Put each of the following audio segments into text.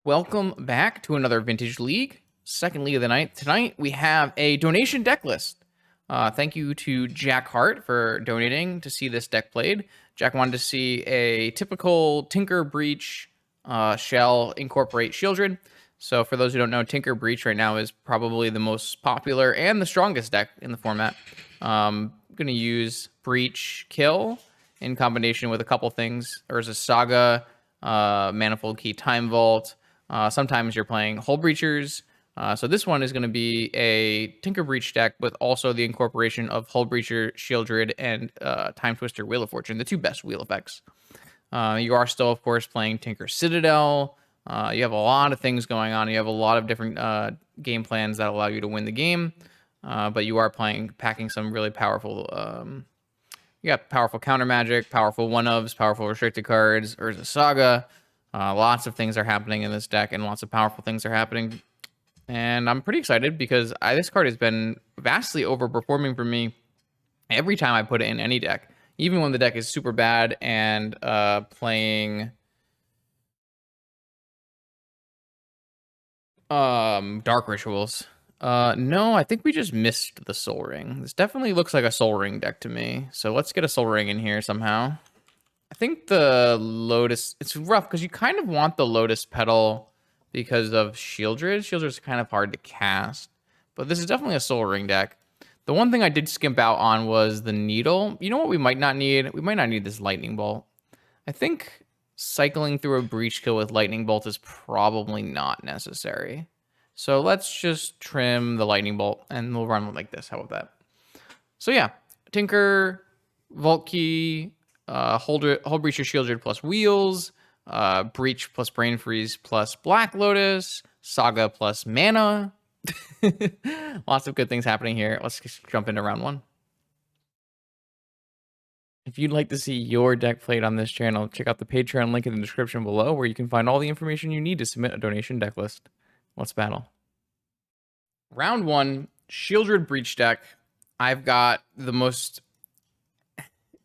Welcome back to another Vintage League, second league of the night. Tonight we have a donation deck list. Thank you to Jack Hart for donating to see this deck played. Jack wanted to see a typical Tinker Breach shell incorporate Sheoldred. So for those who don't know, Tinker Breach right now is probably the most popular and the strongest deck in the format. I'm going to use Breach Kill in combination with a couple things. There's a Saga, Manifold Key Time Vault. Sometimes you're playing Hull Breachers. So this one is going to be a Tinker Breach deck with also the incorporation of Hull Breacher, Sheoldred, and Time Twister, Wheel of Fortune, the two best wheel effects. You are still, of course, playing Tinker Citadel. You have a lot of things going on. You have a lot of different game plans that allow you to win the game. But you are packing some really powerful... you got powerful counter magic, powerful one-ofs, powerful restricted cards, Urza Saga. Lots of things are happening in this deck, and lots of powerful things are happening. And I'm pretty excited because this card has been vastly overperforming for me every time I put it in any deck. Even when the deck is super bad and playing Dark Rituals. No, I think we just missed the Soul Ring. This definitely looks like a Soul Ring deck to me. So let's get a Soul Ring in here somehow. I think the Lotus... It's rough because you kind of want the Lotus Petal because of Sheoldred. Sheoldred's kind of hard to cast. But this is definitely a Soul Ring deck. The one thing I did skimp out on was the Needle. You know what we might not need? We might not need this Lightning Bolt. I think cycling through a Breach Kill with Lightning Bolt is probably not necessary. So let's just trim the Lightning Bolt, and we'll run like this. How about that? So yeah, Tinker, Vault Key, Hull Breacher, Sheoldred plus Wheels, Breach plus Brain Freeze plus Black Lotus, Saga plus Mana. Lots of good things happening here. Let's just jump into round one. If you'd like to see your deck played on this channel, check out the Patreon link in the description below, where you can find all the information you need to submit a donation deck list. Let's battle. Round one, Sheoldred Breach deck. I've got the most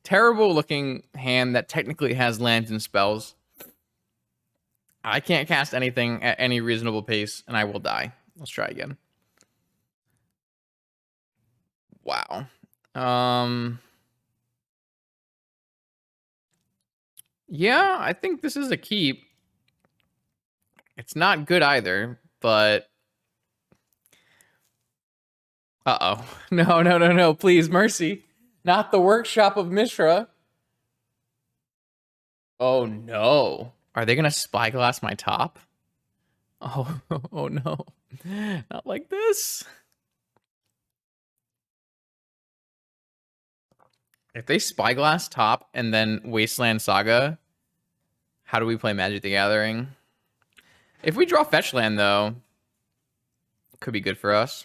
terrible looking hand that technically has lands and spells. I can't cast anything at any reasonable pace, and I will die. Let's try again. Wow. Yeah, I think this is a keep. It's not good either, but... Uh-oh. No, please, mercy. Not the Workshop of Mishra. Oh, no. Are they going to Spyglass my top? Oh, oh no. Not like this. If they Spyglass top and then Wasteland Saga, how do we play Magic the Gathering? If we draw Fetch Land, though, could be good for us.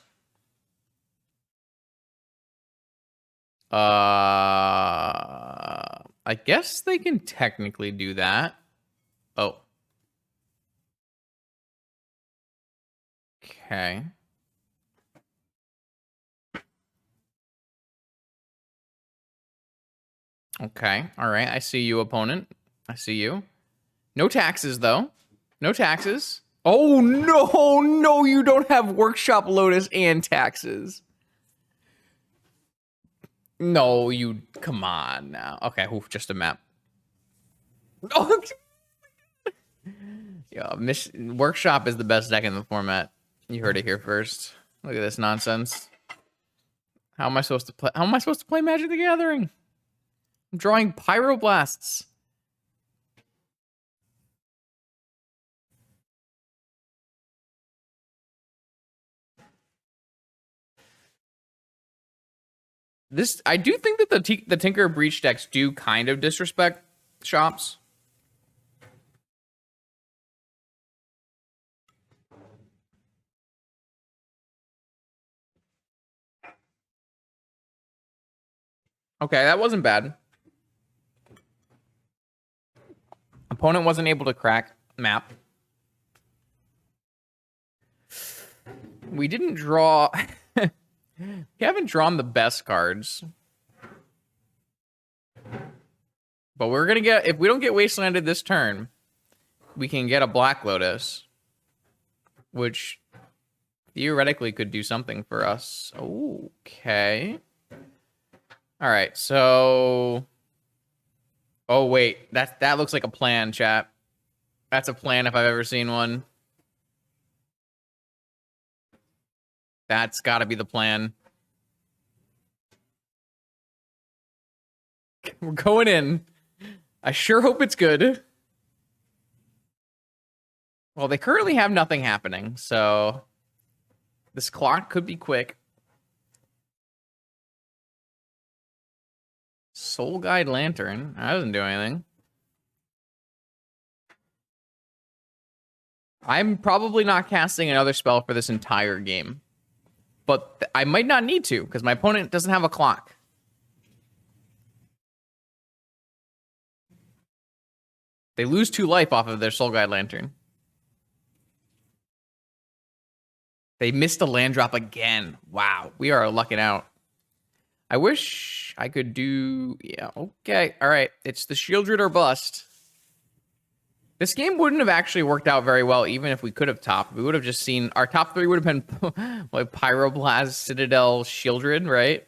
I guess they can technically do that. Oh. Okay. Okay. All right. I see you, opponent. I see you. No taxes, though. No taxes. Oh, no. No, you don't have Workshop Lotus and taxes. No, you... Come on now. Okay, oof, just a map. Oh, yeah, Workshop is the best deck in the format. You heard it here first. Look at this nonsense. How am I supposed to play? How am I supposed to play Magic the Gathering? I'm drawing Pyroblasts. This, I do think that the Tinker Breach decks do kind of disrespect shops. Okay, that wasn't bad. Opponent wasn't able to crack map. We didn't draw... We haven't drawn the best cards. But we're going to get... If we don't get Wastelanded this turn, we can get a Black Lotus. which theoretically could do something for us. Okay. All right, so... Oh, wait. That looks like a plan, chat. That's a plan if I've ever seen one. That's got to be the plan. We're going in. I sure hope it's good. Well, they currently have nothing happening, so this clock could be quick. Soul Guide Lantern. That doesn't do anything. I'm probably not casting another spell for this entire game. But I might not need to, because my opponent doesn't have a clock. They lose 2 life off of their Soul Guide Lantern. They missed a land drop again. Wow, we are lucking out. I wish I could do... Yeah, okay. All right, it's the Sheoldred or bust. This game wouldn't have actually worked out very well, even if we could have topped. We would have just seen... Our top 3 would have been like Pyroblast, Citadel, Sheoldred, right?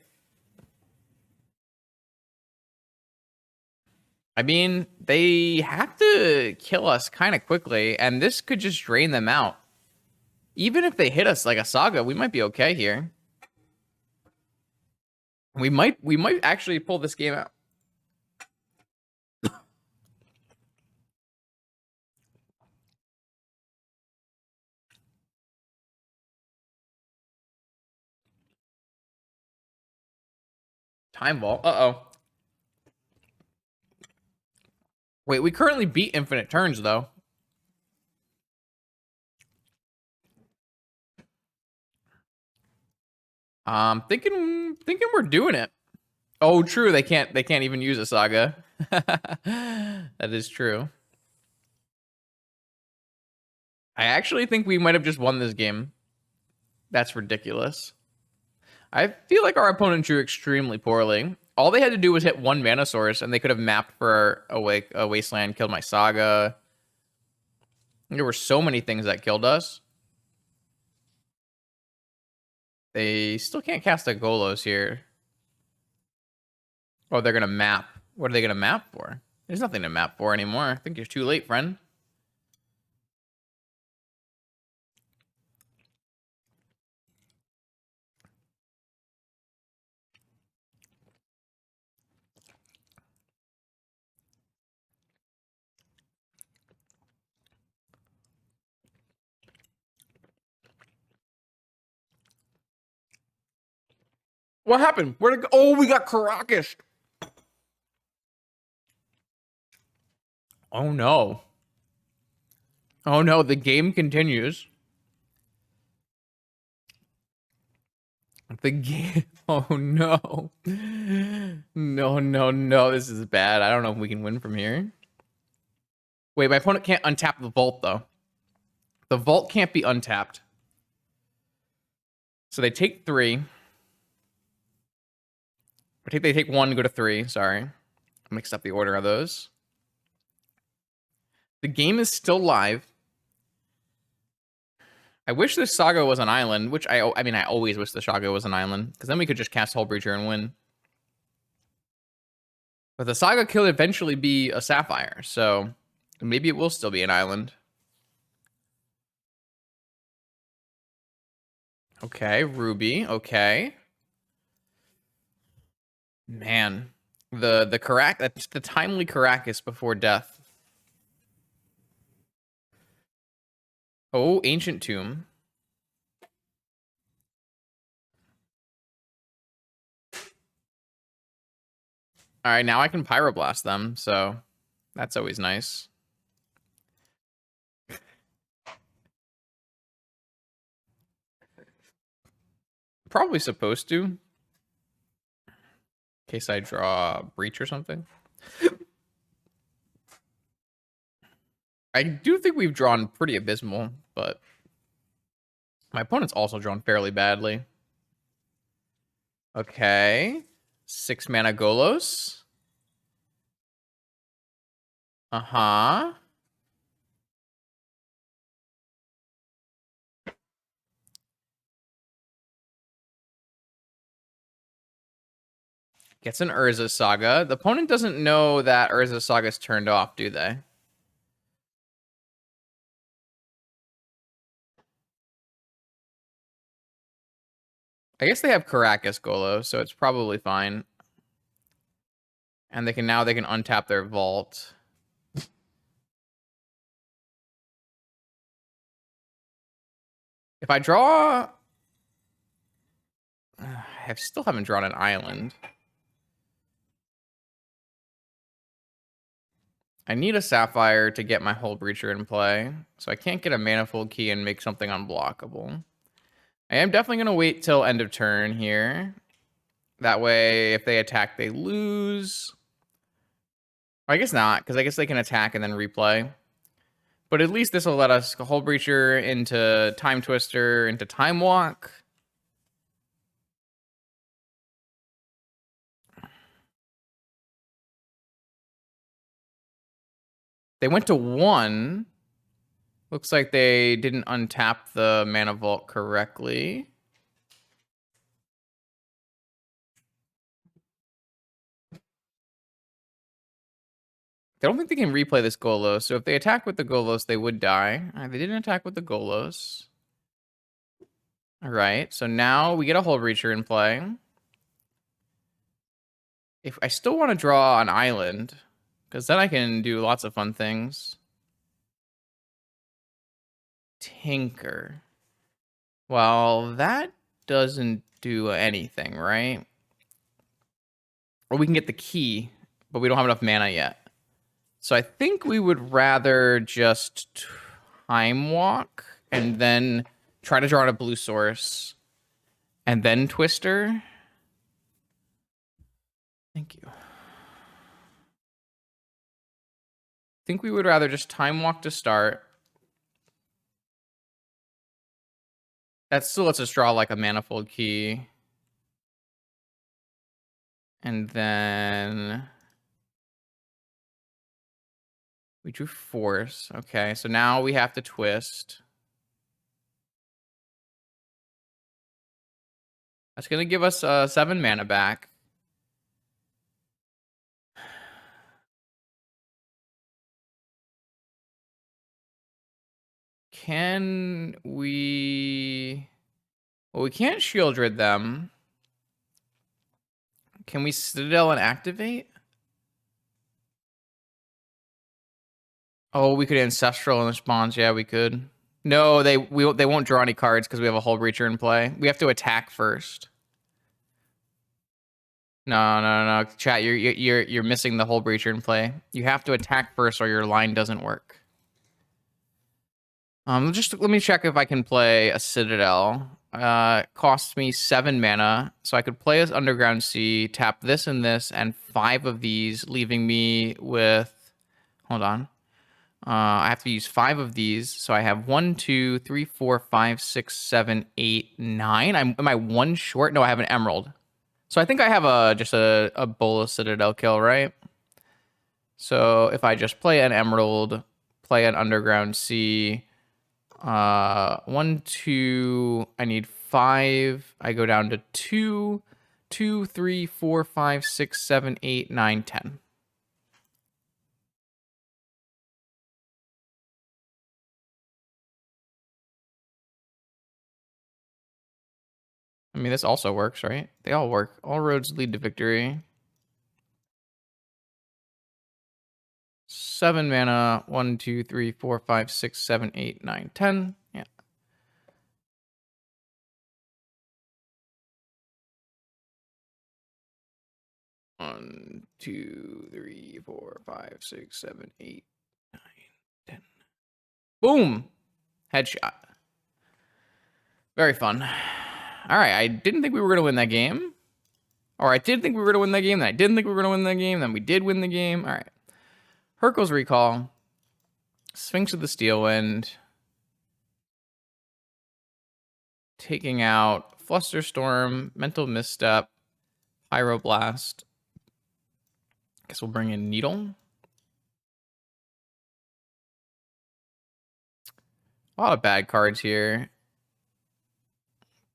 I mean, they have to kill us kind of quickly, and this could just drain them out. Even if they hit us like a Saga, we might be okay here. We might actually pull this game out. Time Vault. Uh-oh. Wait, we currently beat infinite turns, though. Thinking we're doing it. Oh, true. They can't even use a Saga. That is true. I actually think we might have just won this game. That's ridiculous. I feel like our opponent drew extremely poorly. All they had to do was hit 1 mana source, and they could have mapped for a wasteland, killed my Saga. There were so many things that killed us. They still can't cast a Golos here. Oh, they're going to map. What are they going to map for? There's nothing to map for anymore. I think you're too late, friend. What happened? Where'd it go? Oh, we got Caracas. Oh, no. Oh, no. The game continues. The game. Oh, no. No, no, no. This is bad. I don't know if we can win from here. Wait, my opponent can't untap the vault, though. The vault can't be untapped. So they take 3. They take 1 and go to 3. Sorry. I mixed up the order of those. The game is still live. I wish this Saga was an island, which I mean, I always wish the Saga was an island, because then we could just cast Hullbreacher and win. But the Saga could eventually be a Sapphire, so maybe it will still be an island. Okay, Ruby. Okay. Man, the timely Caracas before death. Oh, Ancient Tomb. All right, now I can Pyroblast them, so that's always nice. Probably supposed to. In case I draw Breach or something. I do think we've drawn pretty abysmal, but my opponent's also drawn fairly badly. Okay. 6 mana Golos. Uh-huh. Gets an Urza Saga. The opponent doesn't know that Urza Saga's turned off, do they? I guess they have Caracas Golo, so it's probably fine. And they can untap their vault. If I draw, I still haven't drawn an island. I need a Sapphire to get my Hull Breacher in play, so I can't get a Manifold Key and make something unblockable. I am definitely going to wait till end of turn here. That way, if they attack, they lose. I guess not, because I guess they can attack and then replay. But at least this will let us Hull Breacher into Time Twister, into Time Walk. They went to 1. Looks like they didn't untap the Mana Vault correctly. I don't think they can replay this Golos, so if they attack with the Golos, they would die. They didn't attack with the Golos. All right, so now we get a Hull Breacher in play. If I still want to draw an island, because then I can do lots of fun things. Tinker. Well, that doesn't do anything, right? Or we can get the key, but we don't have enough mana yet. So I think we would rather just Time Walk and then try to draw out a blue source and then Twister. Thank you. I think we would rather just Time Walk to start. That still lets us draw like a Manifold Key. And then we drew Force. Okay, so now we have to twist. That's going to give us 7 mana back. Can we... Well, we can't Sheoldred them. Can we Citadel and activate? Oh, we could Ancestral in response. Yeah, we could. No, they won't draw any cards because we have a Hull Breacher in play. We have to attack first. No. Chat, you're missing the Hull Breacher in play. You have to attack first or your line doesn't work. Just let me check if I can play a Citadel. Costs me 7 mana, so I could play as Underground Sea, tap this and this, and 5 of these, leaving me with... Hold on. I have to use 5 of these, so I have 1, 2, 3, 4, 5, 6, 7, 8, 9. Am I 1 short? No, I have an Emerald. So I think I have just a Bola Citadel kill, right? So if I just play an Emerald, play an Underground Sea, 1, 2, I need 5. I go down to 2, 2, 3, 4, 5, 6, 7, 8, 9, 10. I mean, this also works, right? They all work. All roads lead to victory. 7 mana. 1, 2, 3, 4, 5, 6, 7, 8, 9, 10. Yeah. One, 2, 3, 4, 5, 6, 7, 8, 9, 10. Boom! Headshot. Very fun. All right, I didn't think we were going to win that game. Or I did think we were going to win that game, then I didn't think we were going to win that game, then we did win the game. All right. Hurkyl's Recall. Sphinx of the Steelwind. Taking out Flusterstorm, Mental Misstep, Pyroblast. Guess we'll bring in Needle. A lot of bad cards here.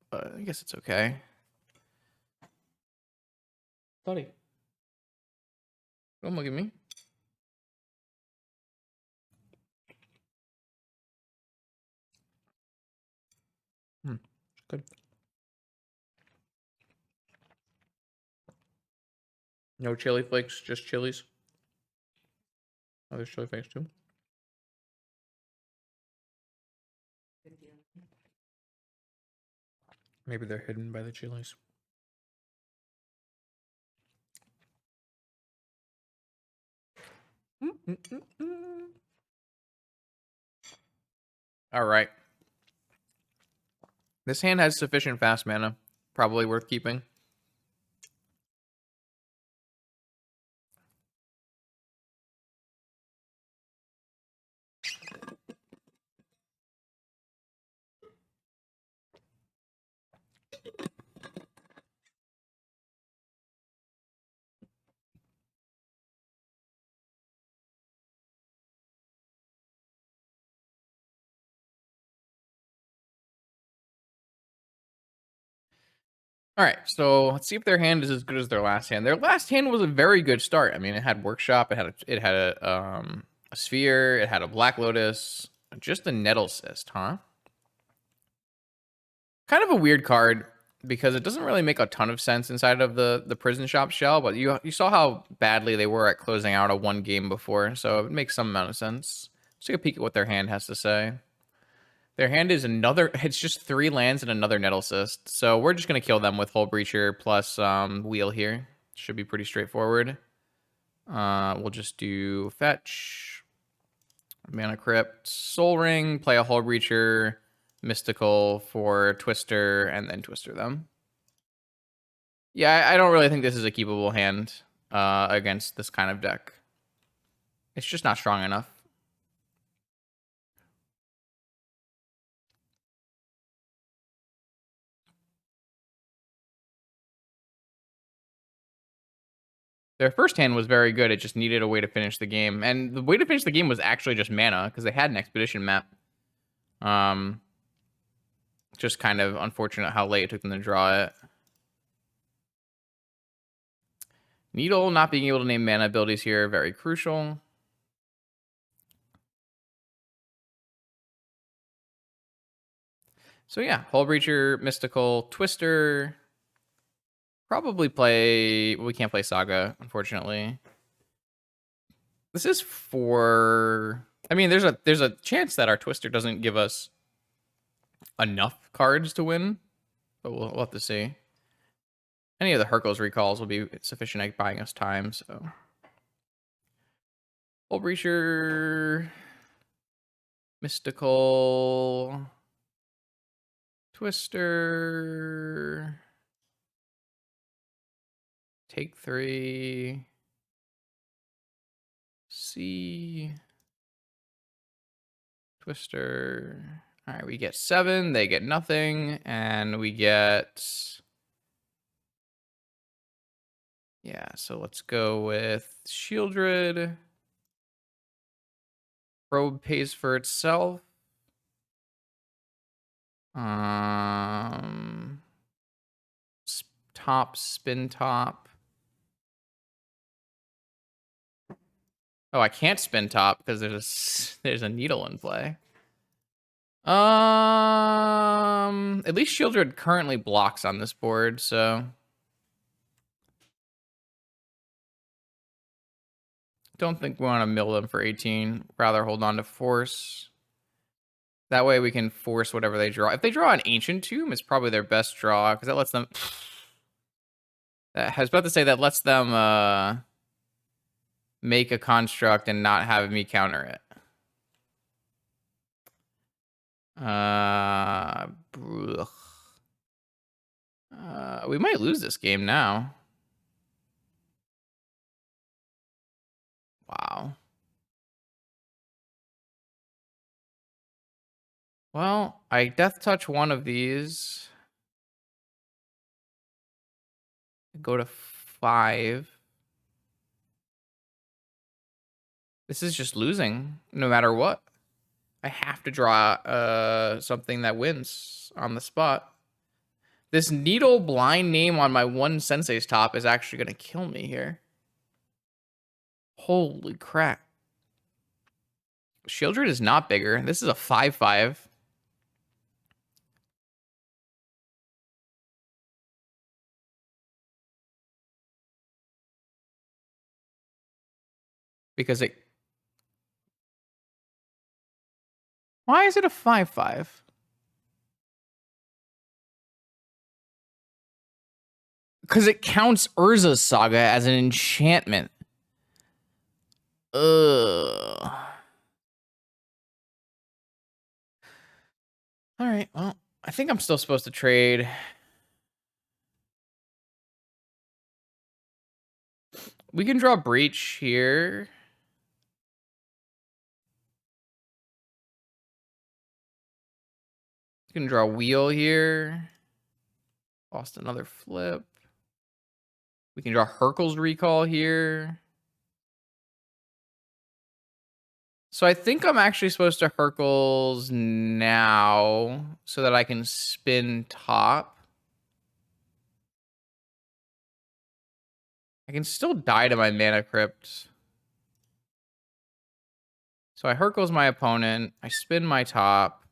But I guess it's okay. Buddy. Don't look at me. Good. No chili flakes, just chilies. Oh, there's chili flakes too. Maybe they're hidden by the chilies. All right. This hand has sufficient fast mana. Probably worth keeping. All right, so let's see if their hand is as good as their last hand. Their last hand was a very good start. I mean, it had Workshop, it had a Sphere, it had a Black Lotus, just a Nettle Cyst, huh? Kind of a weird card because it doesn't really make a ton of sense inside of the Prison Shop shell, but you saw how badly they were at closing out a one game before, so it makes some amount of sense. Let's take a peek at what their hand has to say. Their hand is it's just 3 lands and another Nettle Cyst. So we're just going to kill them with Hull Breacher plus Wheel here. Should be pretty straightforward. We'll just do Fetch, Mana Crypt, Soul Ring, play a Hull Breacher, Mystical for Twister, and then Twister them. Yeah, I don't really think this is a keepable hand against this kind of deck. It's just not strong enough. Their first hand was very good. It just needed a way to finish the game. And the way to finish the game was actually just mana, because they had an Expedition map. Just kind of unfortunate how late it took them to draw it. Needle, not being able to name mana abilities here, very crucial. So yeah, Hull Breacher, Mystical, Twister. Probably play... Well, we can't play Saga, unfortunately. This is for... I mean, there's a chance that our Twister doesn't give us enough cards to win, but we'll have to see. Any of the Hercules recalls will be sufficient at buying us time, so... Hull Breacher... Mystical... Twister... Take 3... C... Twister... Alright, we get 7, they get nothing, and we get... Yeah, so let's go with Sheoldred. Probe pays for itself. Top, spin top. Oh, I can't spin top because there's a needle in play. At least Sheoldred currently blocks on this board, so don't think we want to mill them for 18. Rather hold on to force. That way we can force whatever they draw. If they draw an Ancient Tomb, it's probably their best draw because that lets them. I was about to say that lets them make a construct and not have me counter it. We might lose this game now. Wow. Well, I death touch one of these. Go to 5. This is just losing no matter what. I have to draw something that wins on the spot. This needle blind name on my one Sensei's top is actually going to kill me here. Holy crap. Sheoldred is not bigger. This is a 5/5. Because it... Why is it a 5/5? Because it counts Urza's Saga as an enchantment. Ugh. Alright, well, I think I'm still supposed to trade. We can draw Breach here. We can draw Wheel here. Lost another flip. We can draw Hercule's Recall here. So I think I'm actually supposed to Hercules now so that I can spin top. I can still die to my Mana Crypt. So I Hercules my opponent. I spin my top.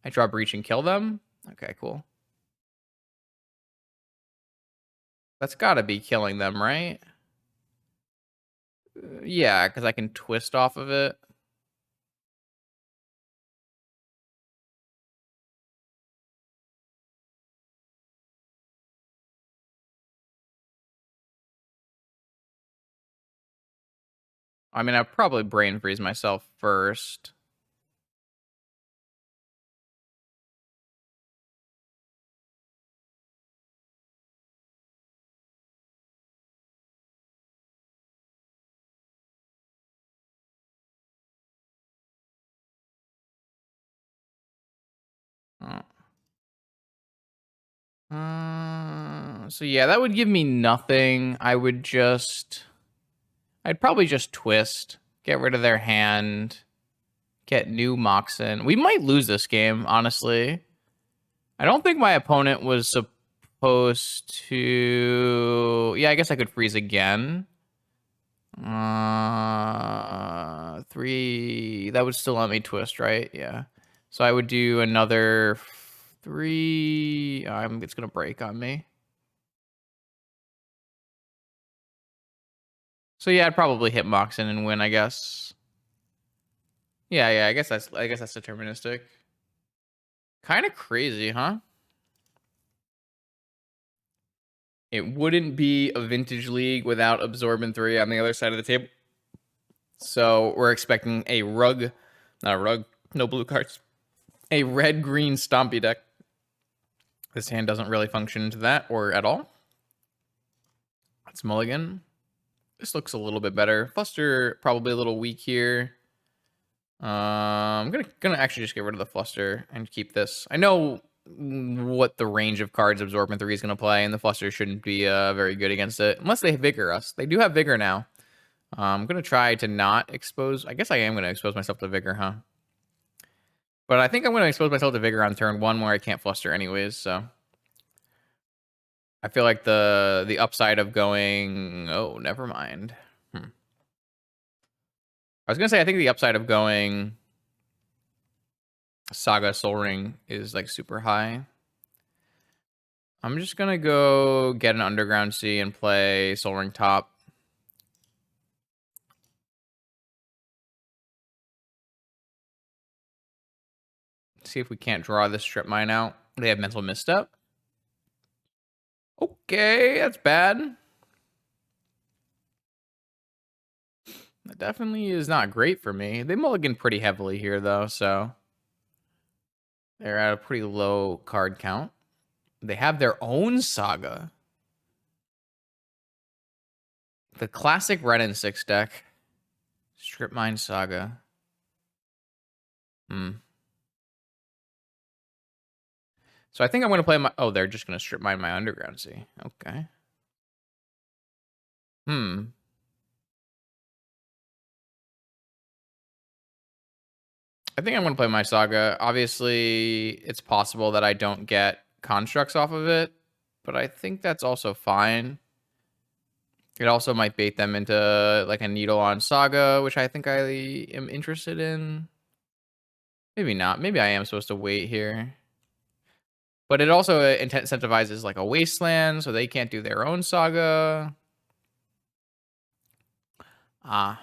I draw Breach and kill them. Okay, cool. That's gotta be killing them, right? Yeah, because I can twist off of it. I mean, I'll probably brain freeze myself first. Oh. So yeah, that would give me nothing. I'd probably just twist, get rid of their hand, get new Moxen. We might lose this game, honestly. I don't think my opponent was supposed to... Yeah, I guess I could freeze again. 3... That would still let me twist, right? Yeah. So I would do another 3... it's going to break on me. So yeah, I'd probably hit Moxen and win, I guess. Yeah, I guess that's deterministic. Kind of crazy, huh? It wouldn't be a vintage league without Absorbent 3 on the other side of the table. So we're expecting a not a rug, no blue cards. A red-green Stompy deck. This hand doesn't really function into that, or at all. Let's mulligan. This looks a little bit better. Fluster, probably a little weak here. I'm gonna actually just get rid of the Fluster and keep this. I know what the range of cards Absorbent 3 is going to play, and the Fluster shouldn't be very good against it, unless they Vigor us. They do have Vigor now. I'm going to try to not expose... I guess I am going to expose myself to Vigor, huh? But I think I'm going to expose myself to Vigor on turn 1 where I can't Fluster anyways, so... I feel like the upside of going... Oh, never mind. I was going to say, I think the upside of going... Saga Soul Ring is like super high. I'm just gonna go get an Underground Sea and play Soul Ring top. See if we can't draw this Strip Mine out. They have Mental Misstep. Okay, that's bad. That definitely is not great for me. They mulligan pretty heavily here though, so they're at a pretty low card count. They have their own Saga. The classic Red and 6 deck. Strip Mine Saga. So I think I'm going to play my... Oh, they're just going to Strip Mine my Underground Sea. Okay. I think I'm going to play my Saga. Obviously, it's possible that I don't get constructs off of it, but I think that's also fine. It also might bait them into like a Needle on Saga, which I think I am interested in. Maybe not. Maybe I am supposed to wait here. But it also incentivizes like a Wasteland, so they can't do their own Saga. Ah.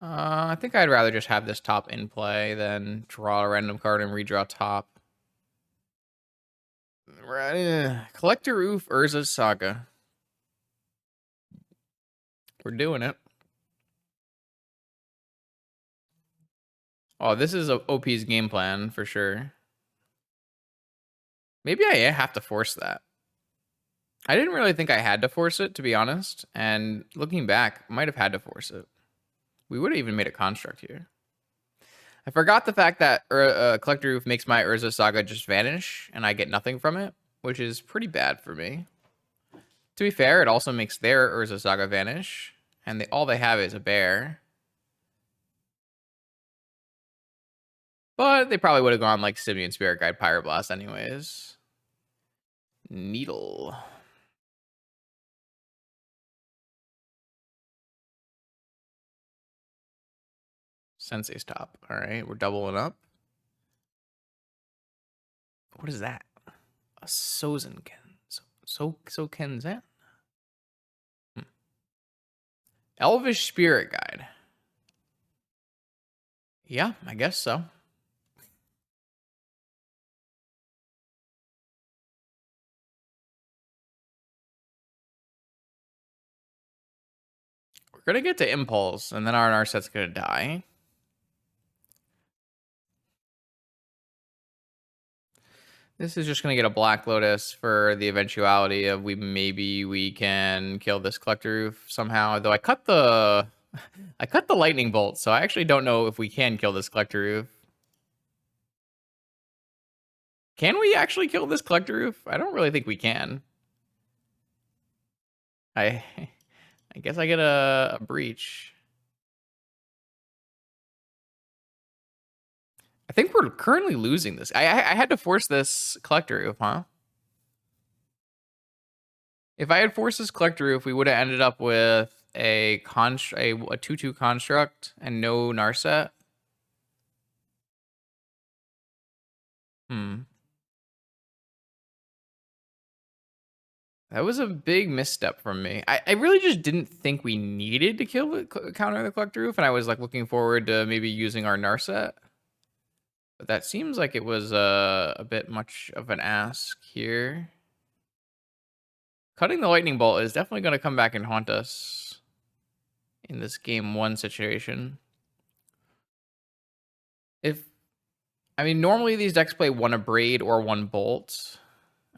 I think I'd rather just have this top in play than draw a random card and redraw top. Collector Roof, Urza's Saga. We're doing it. Oh, this is OP's game plan for sure. Maybe I have to force that. I didn't really think I had to force it, to be honest. And looking back, I might have had to force it. We would have even made a construct here. I forgot the fact that Collector Roof makes my Urza Saga just vanish, and I get nothing from it, which is pretty bad for me. To be fair, it also makes their Urza Saga vanish, and all they have is a bear. But they probably would have gone like Simeon Spirit Guide Pyroblast anyways. Needle. Sensei's top. All right, we're doubling up. What is that? A Sozenken. So Kenzen? Elvish Spirit Guide. Yeah, I guess so. We're gonna get to Impulse, and then our Narset's gonna die. This is just gonna get a Black Lotus for the eventuality of maybe we can kill this Collector Roof somehow. Though I cut the Lightning Bolt, so I actually don't know if we can kill this Collector Roof. Can we actually kill this Collector Roof? I don't really think we can. I guess I get a Breach. I think we're currently losing this. I had to force this Collector Roof, huh? If I had forced this Collector Roof, we would have ended up with a 2/2 construct and no Narset. That was a big misstep from me. I really just didn't think we needed to counter the Collector Roof, and I was like looking forward to maybe using our Narset. But that seems like it was a bit much of an ask here. Cutting the Lightning Bolt is definitely going to come back and haunt us in this game 1 situation. Normally these decks play 1 Abrade or 1 Bolt.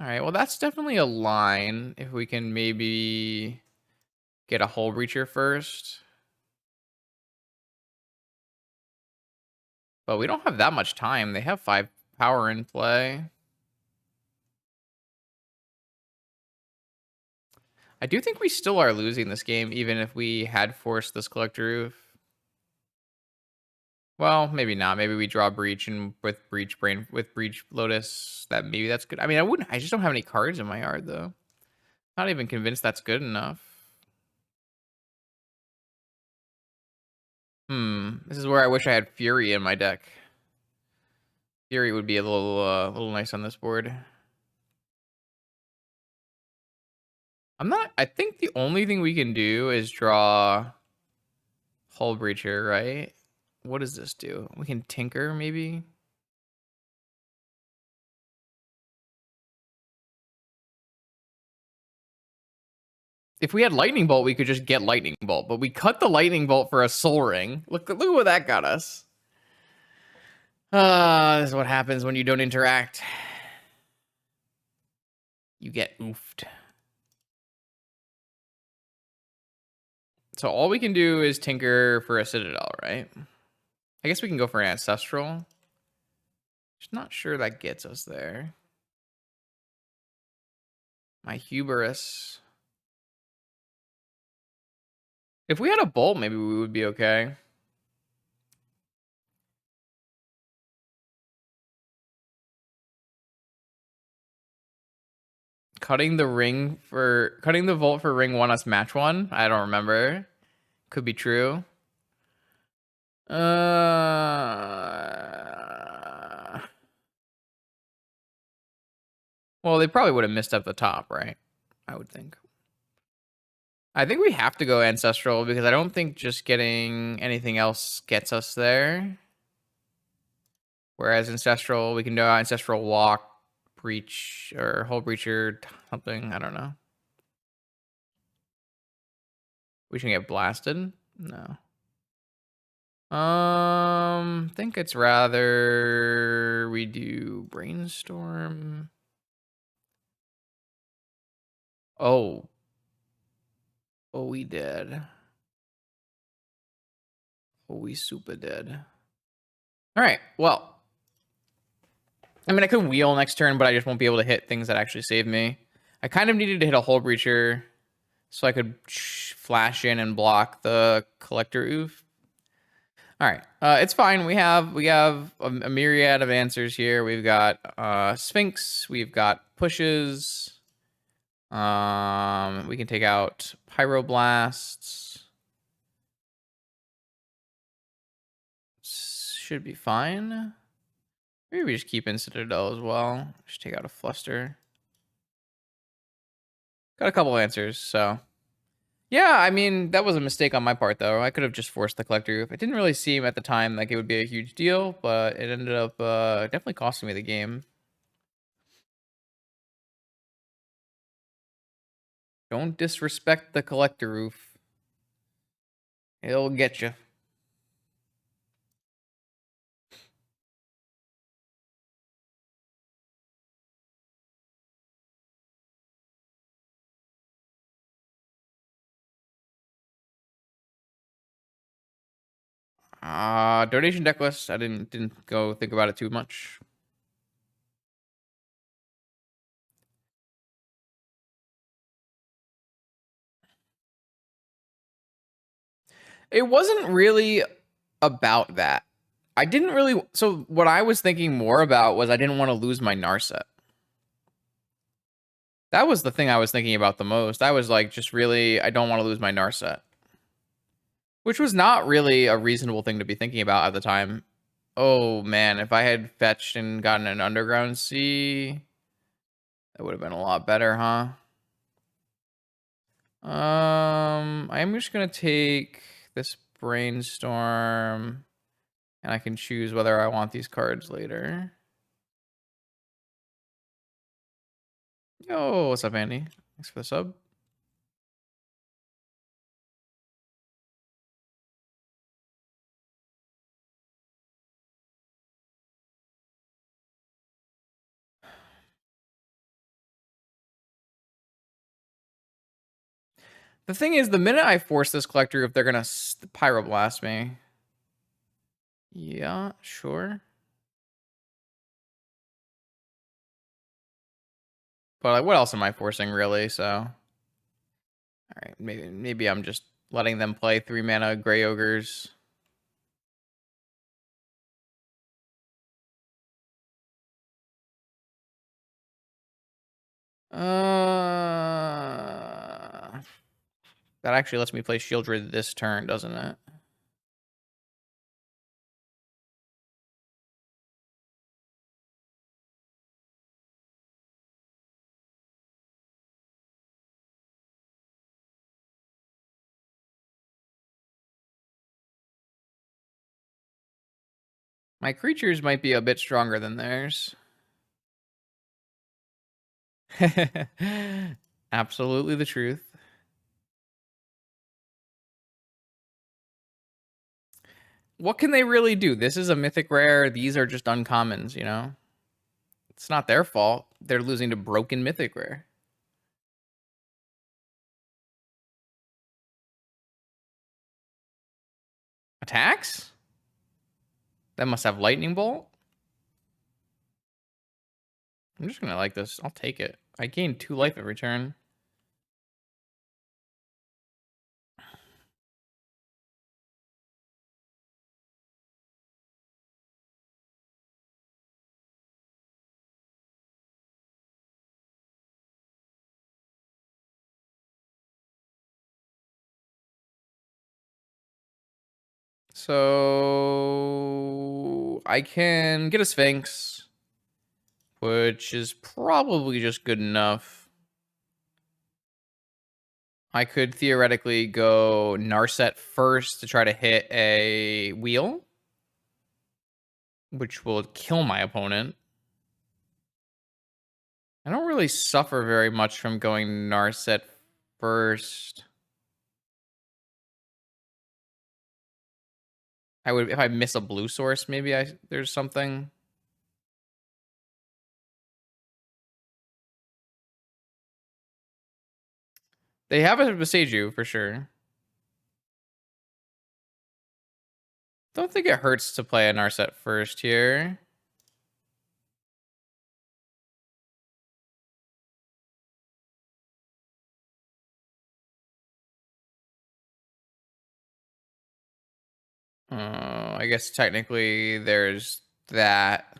All right, well, that's definitely a line. If we can maybe get a Hull Breacher first. But we don't have that much time. They have 5 power in play. I do think we still are losing this game, even if we had forced this Collector Roof. Well, maybe not. Maybe we draw Breach, and with Breach Lotus, that's good. I just don't have any cards in my yard, though. Not even convinced that's good enough. This is where I wish I had Fury in my deck. Fury would be a little nice on this board. I think the only thing we can do is draw Hull Breacher, right? What does this do? We can Tinker, maybe? If we had Lightning Bolt, we could just get Lightning Bolt, but we cut the Lightning Bolt for a Soul Ring. Look what that got us. This is what happens when you don't interact. You get oofed. So all we can do is Tinker for a Citadel, right? I guess we can go for an Ancestral. Just not sure that gets us there. My Hubris. If we had a Bolt, maybe we would be okay. Cutting the vault for ring 1 us match 1? I don't remember. Could be true. Well, they probably would have missed up the top, right? I would think. I think we have to go Ancestral because I don't think just getting anything else gets us there. Whereas Ancestral, we can do Ancestral Walk, Breach, or Hull Breacher, something. I don't know. We should get blasted? No. Think it's rather we do Brainstorm. Oh. Oh, we did. Oh, we super did. All right, well. I mean, I could wheel next turn, but I just won't be able to hit things that actually save me. I kind of needed to hit a Hull Breacher so I could flash in and block the Collector Oof. All right, it's fine. We have a myriad of answers here. We've got Sphinx. We've got pushes. We can take out Pyroblasts. Should be fine. Maybe we just keep in Citadel as well. Just take out a Fluster. Got a couple answers, so. Yeah, I mean, that was a mistake on my part, though. I could have just forced the Collector Oof. It didn't really seem at the time like it would be a huge deal, but it ended up definitely costing me the game. Don't disrespect the Collector Oof. It'll get you. Donation deck list. I didn't go think about it too much. It wasn't really about that. I didn't really. So what I was thinking more about was I didn't want to lose my Narset. That was the thing I was thinking about the most. I was like, just really, I don't want to lose my Narset. Which was not really a reasonable thing to be thinking about at the time. Oh man, if I had fetched and gotten an Underground Sea, that would have been a lot better, huh? I'm just gonna take this Brainstorm, and I can choose whether I want these cards later. Yo, what's up, Andy? Thanks for the sub. The thing is, the minute I force this Collector, if they're gonna Pyroblast me. Yeah, sure. But like, what else am I forcing, really? So, all right, maybe I'm just letting them play 3-mana Gray Ogres. That actually lets me play Sheoldred this turn, doesn't it? My creatures might be a bit stronger than theirs. Absolutely the truth. What can they really do? This is a mythic rare. These are just uncommons, you know? It's not their fault. They're losing to broken mythic rare. Attacks? That must have Lightning Bolt? I'm just gonna like this. I'll take it. I gain 2 life every turn. So I can get a Sphinx, which is probably just good enough. I could theoretically go Narset first to try to hit a wheel, which will kill my opponent. I don't really suffer very much from going Narset first. I would, if I miss a blue source, maybe there's something. They have a Beseiju for sure. Don't think it hurts to play a Narset first here. I guess technically there's that.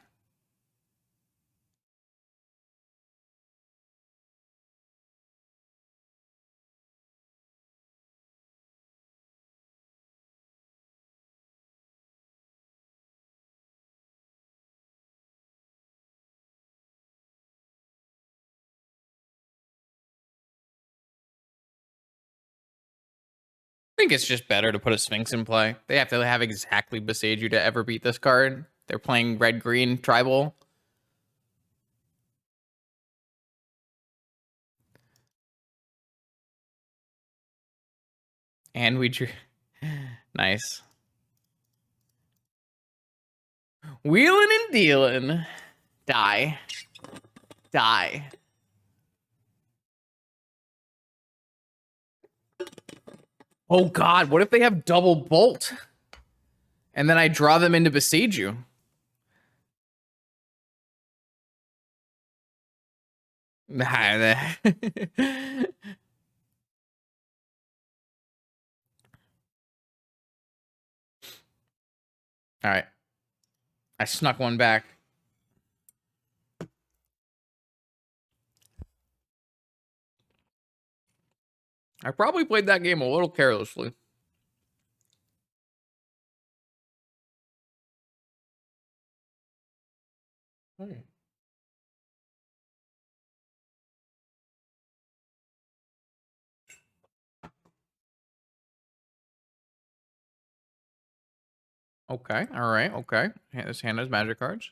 I think it's just better to put a Sphinx in play. They have to have exactly Beseiju to ever beat this card. They're playing red-green tribal. And we drew. Nice. Wheeling and dealing. Die. Die. Oh god, what if they have double bolt? And then I draw them into Beseiju. All right. I snuck one back. I probably played that game a little carelessly. Okay. Okay. All right. Okay. This hand has magic cards.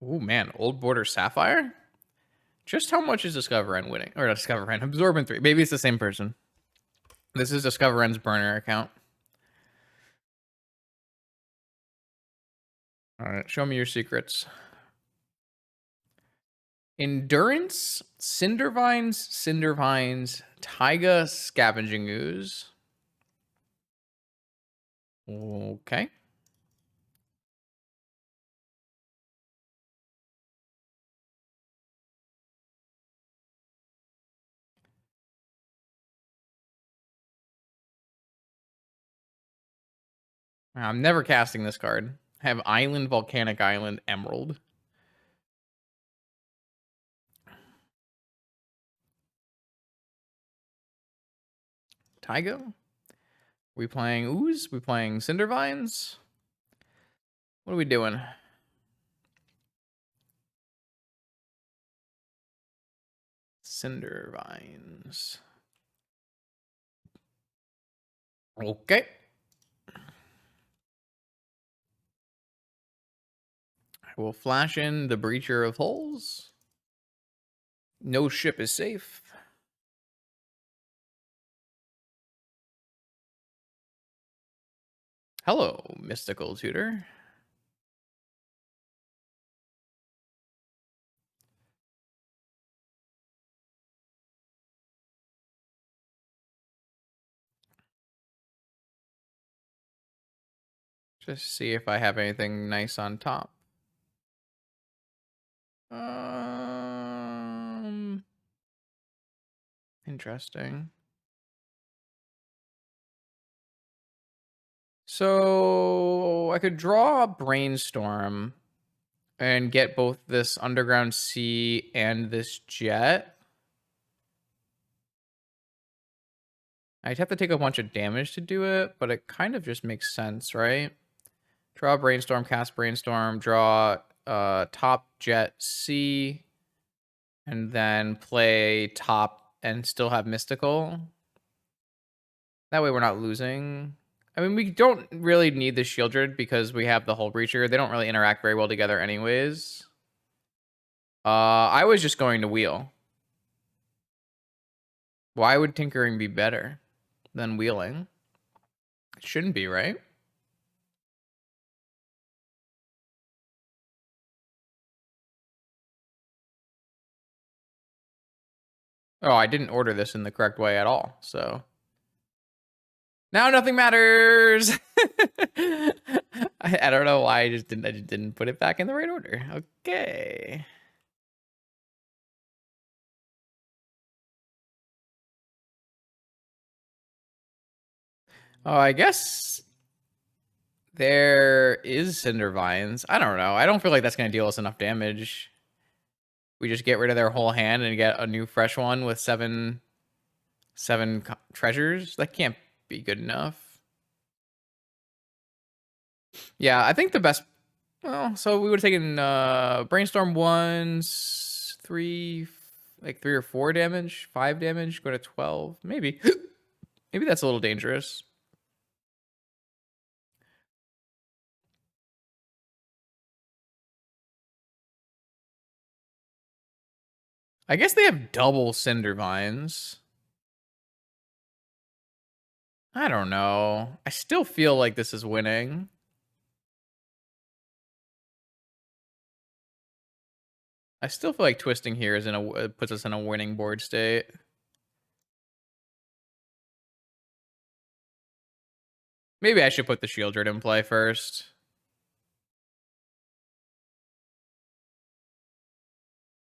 Oh man, old border sapphire. Just how much is Discover End winning? Or not Discover End, Absorbent 3. Maybe it's the same person. This is Discover End's burner account. All right, show me your secrets. Endurance, Cindervines, Taiga, Scavenging Ooze. Okay. I'm never casting this card. I have Island, Volcanic Island, Emerald. Taiga? We playing Ooze? We playing Cindervines? What are we doing? Cindervines. Okay. I will flash in the Breacher of Holes. No ship is safe. Hello, mystical tutor. Just see if I have anything nice on top. Interesting. So I could draw a Brainstorm and get both this Underground Sea and this Jet. I'd have to take a bunch of damage to do it, but it kind of just makes sense, right? Draw Brainstorm, cast Brainstorm, draw top Jet Sea, and then play top and still have Mystical. That way we're not losing. I mean, we don't really need the Sheoldred because we have the Hull Breacher. They don't really interact very well together anyways. I was just going to wheel. Why would tinkering be better than wheeling? It shouldn't be, right? Oh, I didn't order this in the correct way at all, so... Now nothing matters! I don't know why I just didn't put it back in the right order. Okay. Oh, I guess there is Cinder Vines. I don't know. I don't feel like that's going to deal us enough damage. We just get rid of their whole hand and get a new fresh one with seven treasures. That can't be good enough. Yeah, I think the best... Well, so we would have taken Brainstorm 1s, 3, like 3 or 4 damage, 5 damage, go to 12. Maybe. Maybe that's a little dangerous. I guess they have double Cinder Vines. I don't know. I still feel like this is winning. I still feel like twisting here is puts us in a winning board state. Maybe I should put the Sheoldred in play first.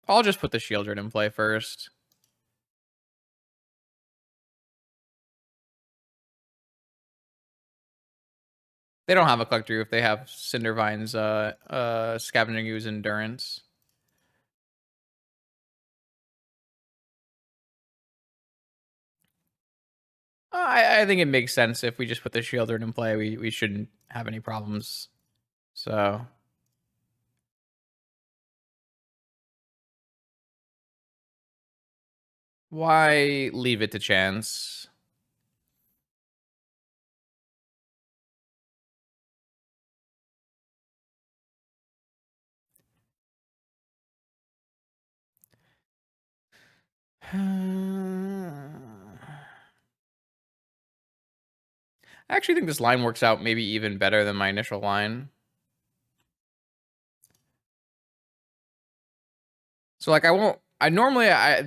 I'll just put the Sheoldred in play first. They don't have a collector if they have Cindervine's Scavenging Ooze Endurance. I think it makes sense if we just put the Sheoldred in play. We shouldn't have any problems. So... Why leave it to chance? I actually think this line works out maybe even better than my initial line. So like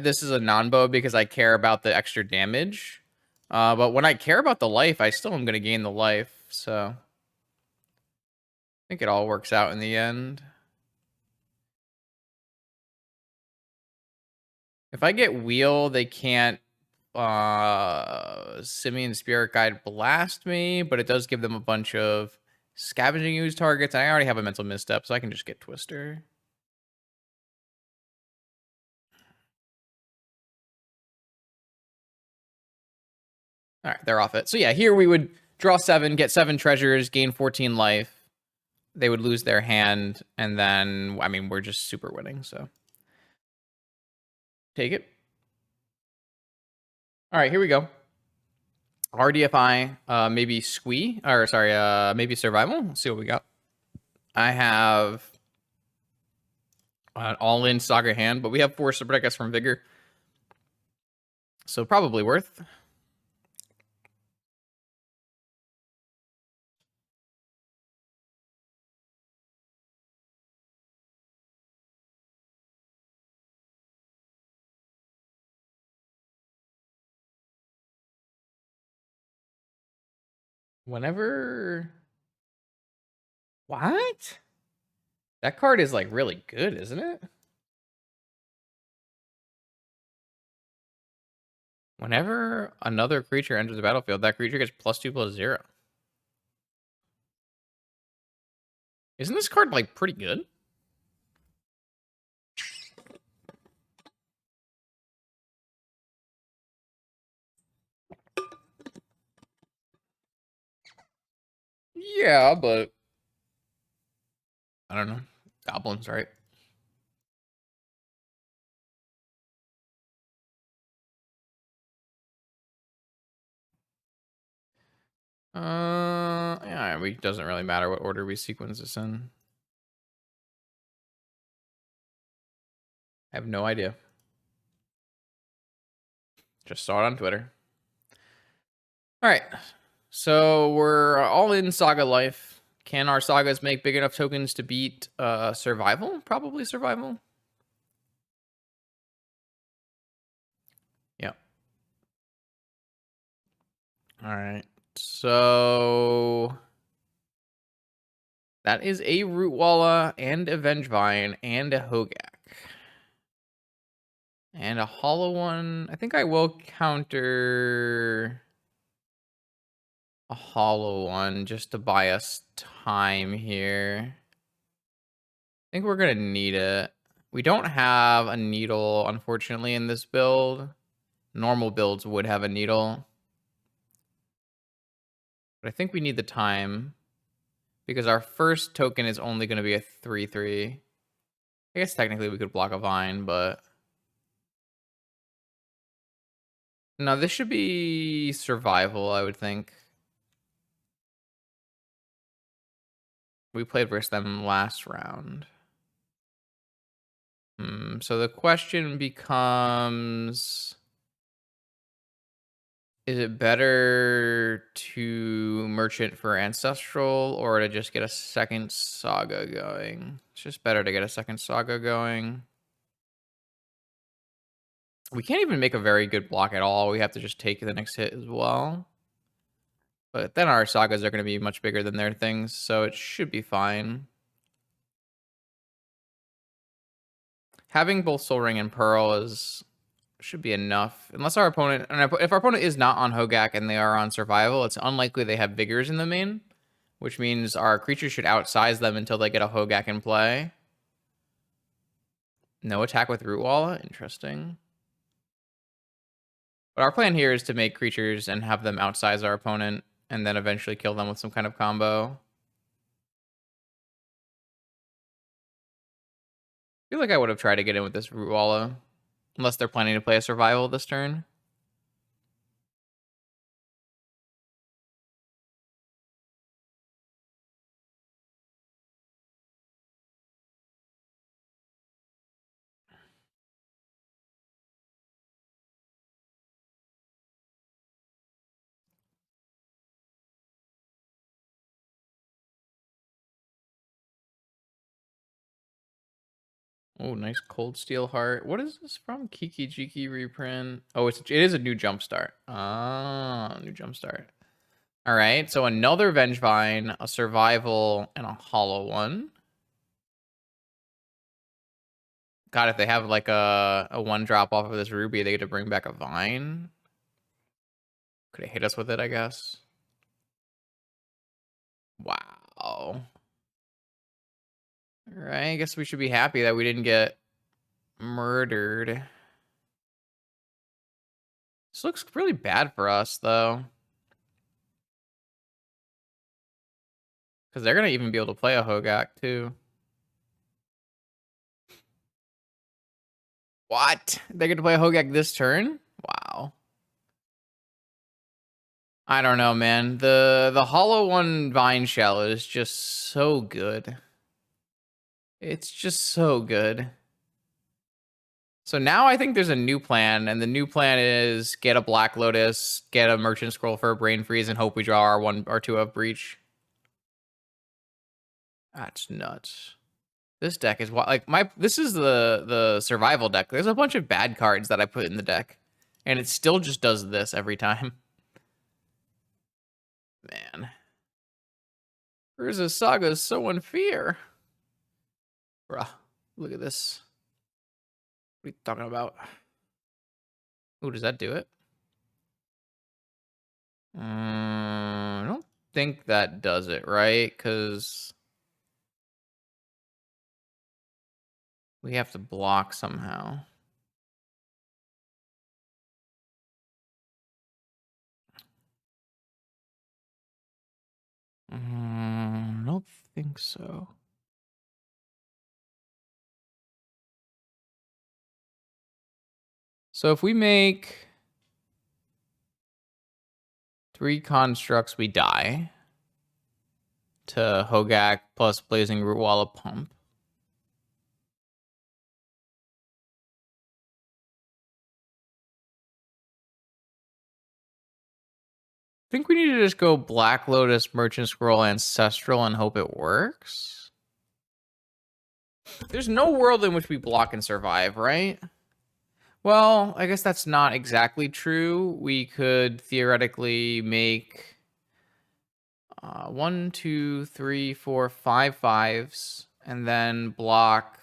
this is a non-bow because I care about the extra damage. But when I care about the life, I still am going to gain the life. So I think it all works out in the end. If I get wheel, they can't Simian Spirit Guide blast me, but it does give them a bunch of Scavenging Ooze targets. I already have a Mental Misstep, so I can just get Twister. All right, they're off it. So yeah, here we would draw 7, get 7 treasures, gain 14 life. They would lose their hand, and then, I mean, we're just super winning, so. Take it. All right, here we go. RDFI, maybe Squee, or sorry, maybe Survival. Let's see what we got. I have an all-in Saga hand, but we have 4 Super Deck from Vigor. So probably worth. Whenever... What? That card is, like, really good, isn't it? Whenever another creature enters the battlefield, that creature gets +2/+0. Isn't this card, like, pretty good? Yeah, but I don't know. Goblins, right? Yeah, it doesn't really matter what order we sequence this in. I have no idea. Just saw it on Twitter. All right. So we're all in Saga life. Can our sagas make big enough tokens to beat survival? Probably survival. Yeah. All right. So that is a Rootwalla and a Vengevine and a Hogak. And a hollow one. I think I will counter a hollow one just to buy us time here. I think we're going to need it. We don't have a needle, unfortunately, in this build. Normal builds would have a needle. But I think we need the time because our first token is only going to be a 3/3. I guess technically we could block a vine, but no, this should be survival, I would think. We played versus them last round. So the question becomes, is it better to merchant for ancestral or to just get a second saga going? It's just better to get a second saga going. We can't even make a very good block at all. We have to just take the next hit as well. But then our sagas are going to be much bigger than their things, so it should be fine. Having both Soul Ring and Pearl should be enough. Unless our opponent, and if our opponent is not on Hogak and they are on Survival, it's unlikely they have Vigors in the main, which means our creatures should outsize them until they get a Hogak in play. No attack with Rootwalla? Interesting. But our plan here is to make creatures and have them outsize our opponent and then eventually kill them with some kind of combo. I feel like I would have tried to get in with this Rootwalla, unless they're planning to play a survival this turn. Oh, nice Cold Steel Heart. What is this from? Kiki Jiki reprint. Oh, it is a new Jumpstart. Ah, new Jumpstart. All right, so another Vengevine, a Survival, and a Hollow one. God, if they have like a 1-drop off of this Ruby, they get to bring back a Vine. Could have hit us with it, I guess. Wow. All right, I guess we should be happy that we didn't get murdered. This looks really bad for us, though. Because they're going to even be able to play a Hogak, too. What? They're going to play a Hogak this turn? Wow. I don't know, man. The Hollow One Vine Shell is just so good. It's just so good. So now I think there's a new plan, and the new plan is get a Black Lotus, get a Merchant Scroll for a Brain Freeze, and hope we draw our 1 or 2 of Breach. That's nuts. This deck is like this is the survival deck. There's a bunch of bad cards that I put in the deck, and it still just does this every time. Man. Urza's Saga is so unfair. Bruh, look at this. What are you talking about? Ooh, does that do it? I don't think that does it, right? Because we have to block somehow. don't think so. So if we make 3 constructs, we die to Hogak plus Blazing Root Wall of Pump. I think we need to just go Black Lotus, Merchant Scroll, Ancestral, and hope it works. There's no world in which we block and survive, right? Well, I guess that's not exactly true. We could theoretically make 1, 2, 3, 4, 5 fives, and then block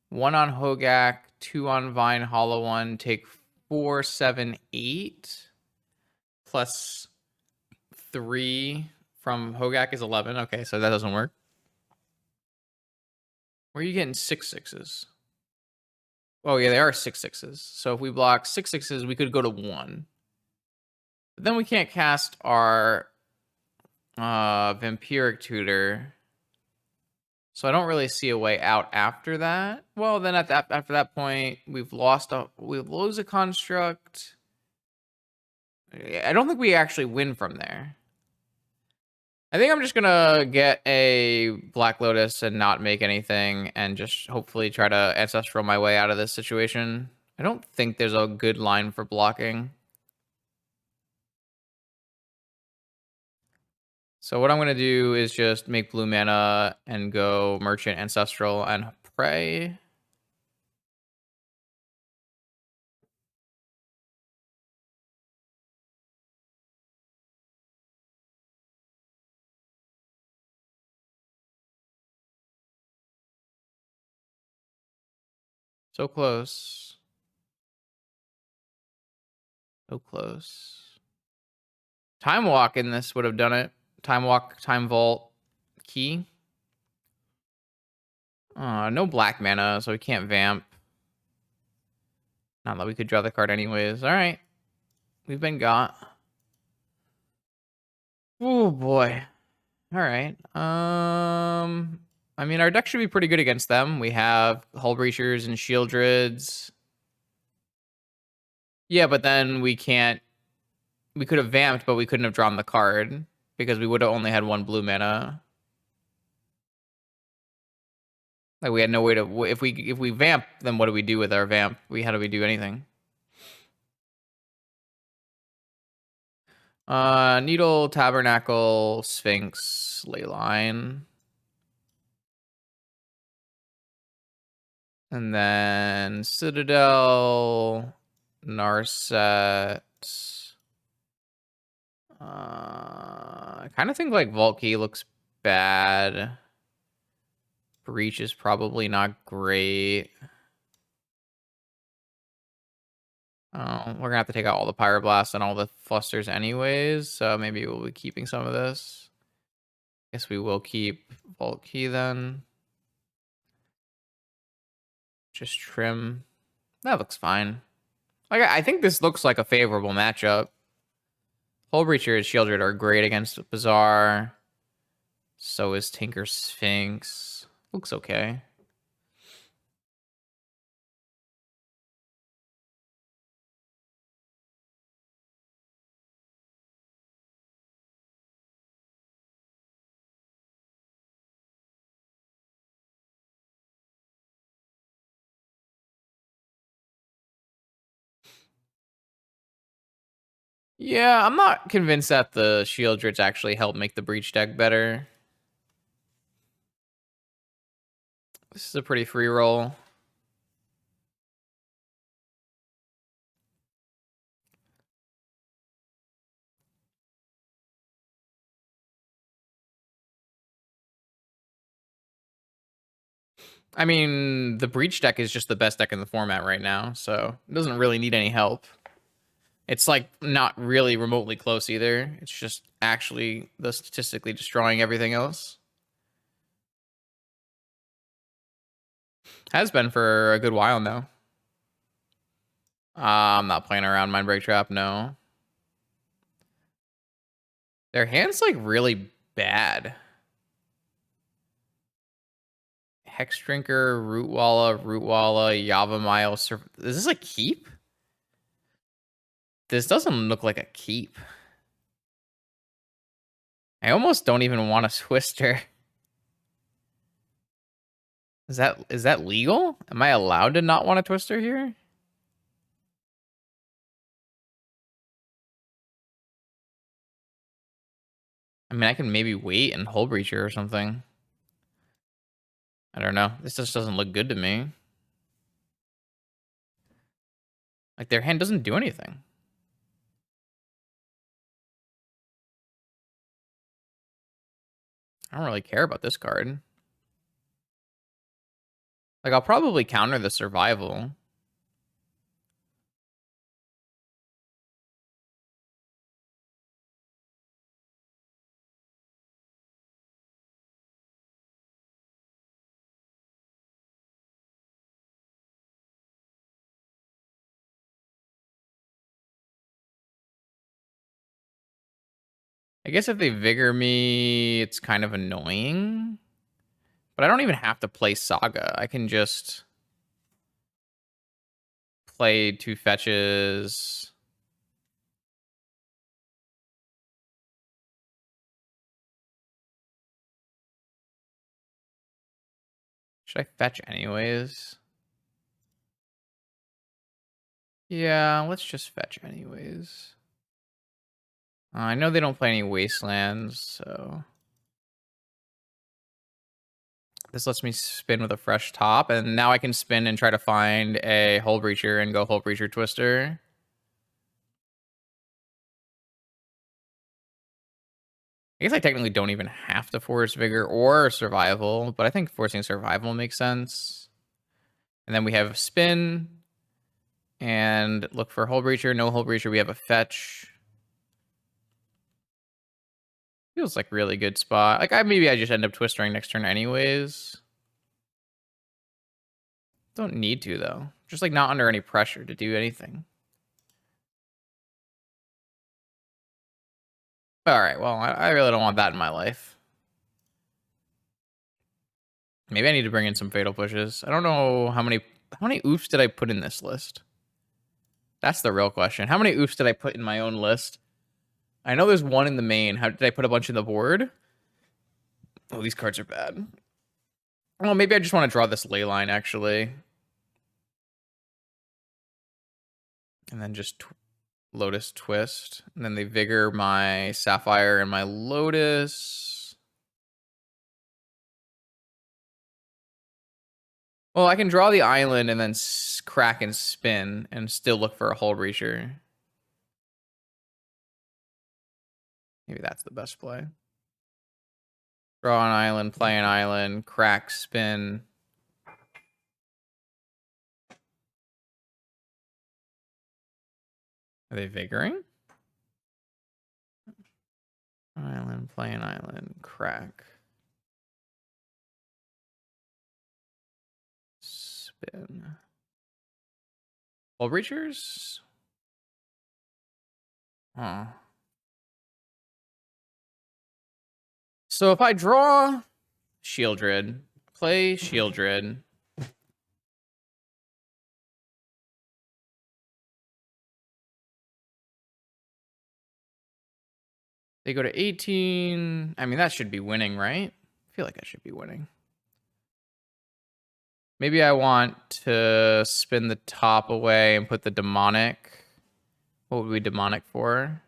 1 on Hogak, 2 on Vine, Hollow 1, take 4, 7, 8, plus 3 from Hogak is 11. Okay, so that doesn't work. Where are you getting 6 sixes? Oh, yeah, they are 6 sixes. So if we block 6 sixes, we could go to 1. But then we can't cast our Vampiric Tutor. So I don't really see a way out after that. Well, then after that point, we lose a construct. I don't think we actually win from there. I think I'm just gonna get a Black Lotus and not make anything and just hopefully try to Ancestral my way out of this situation. I don't think there's a good line for blocking. So what I'm gonna do is just make blue mana and go Merchant, Ancestral, and pray. So close. So close. Time Walk in this would have done it. Time Walk, Time Vault, Key. No black mana, so we can't Vamp. Not that we could draw the card anyways. All right. We've been got. Oh, boy. All right. I mean, our deck should be pretty good against them. We have Hull Breachers and Sheoldreds. Yeah, but then we can't... We could have vamped, but we couldn't have drawn the card because we would have only had 1 blue mana. Like we had no way to... If we vamp, then what do we do with our vamp? How do we do anything? Needle, Tabernacle, Sphinx, Leyline. And then Citadel, Narset. I kind of think like Vault Key looks bad. Breach is probably not great. We're gonna have to take out all the Pyroblasts and all the Flusters anyways, so maybe we'll be keeping some of this. Guess we will keep Vault Key then. Just trim. That looks fine. Like I think this looks like a favorable matchup. Hull Breacher and Sheoldred are great against Bazaar. So is Tinker Sphinx. Looks okay. Yeah, I'm not convinced that the Sheoldreds actually help make the Breach deck better. This is a pretty free roll. I mean, the Breach deck is just the best deck in the format right now, so it doesn't really need any help. It's like not really remotely close either. It's just actually the statistically destroying everything else. Has been for a good while now. I'm not playing around Mindbreak Trap, no. Their hand's like really bad. Hex Drinker, Rootwalla, Yavimile. Is this a keep? This doesn't look like a keep. I almost don't even want a Twister. Is that legal? Am I allowed to not want a Twister here? I mean, I can maybe wait and Hull Breacher or something. I don't know. This just doesn't look good to me. Like, their hand doesn't do anything. I don't really care about this card. Like, I'll probably counter the survival. I guess if they Vigor me, it's kind of annoying. But I don't even have to play Saga. I can just play 2 fetches. Should I fetch anyways? Yeah, let's just fetch anyways. I know they don't play any Wastelands, so... This lets me spin with a fresh top, and now I can spin and try to find a Hull Breacher and go Hull Breacher Twister. I guess I technically don't even have to force Vigor or Survival, but I think forcing Survival makes sense. And then we have Spin, and look for Hull Breacher. No Hull Breacher, we have a Fetch. Feels like really good spot. Like, maybe I just end up Twistering next turn anyways. Don't need to, though. Just, like, not under any pressure to do anything. Alright, well, I really don't want that in my life. Maybe I need to bring in some Fatal Pushes. I don't know how many oofs did I put in this list? That's the real question. How many oofs did I put in my own list? I know there's one in the main. How did I put a bunch in the board? Oh, these cards are bad. Well, maybe I just want to draw this ley line, actually. And then just Lotus Twist. And then they Vigor my Sapphire and my Lotus. Well, I can draw the island and then crack and spin and still look for a Hull Breacher. Maybe that's the best play. Draw an island, play an island, crack, spin. Are they Vigoring? Island, play an island, crack. Spin. Hull Breachers? Huh. So if I draw Sheoldred, play Sheoldred. They go to 18. I mean, that should be winning, right? I feel like I should be winning. Maybe I want to spin the top away and put the demonic. What would we demonic for?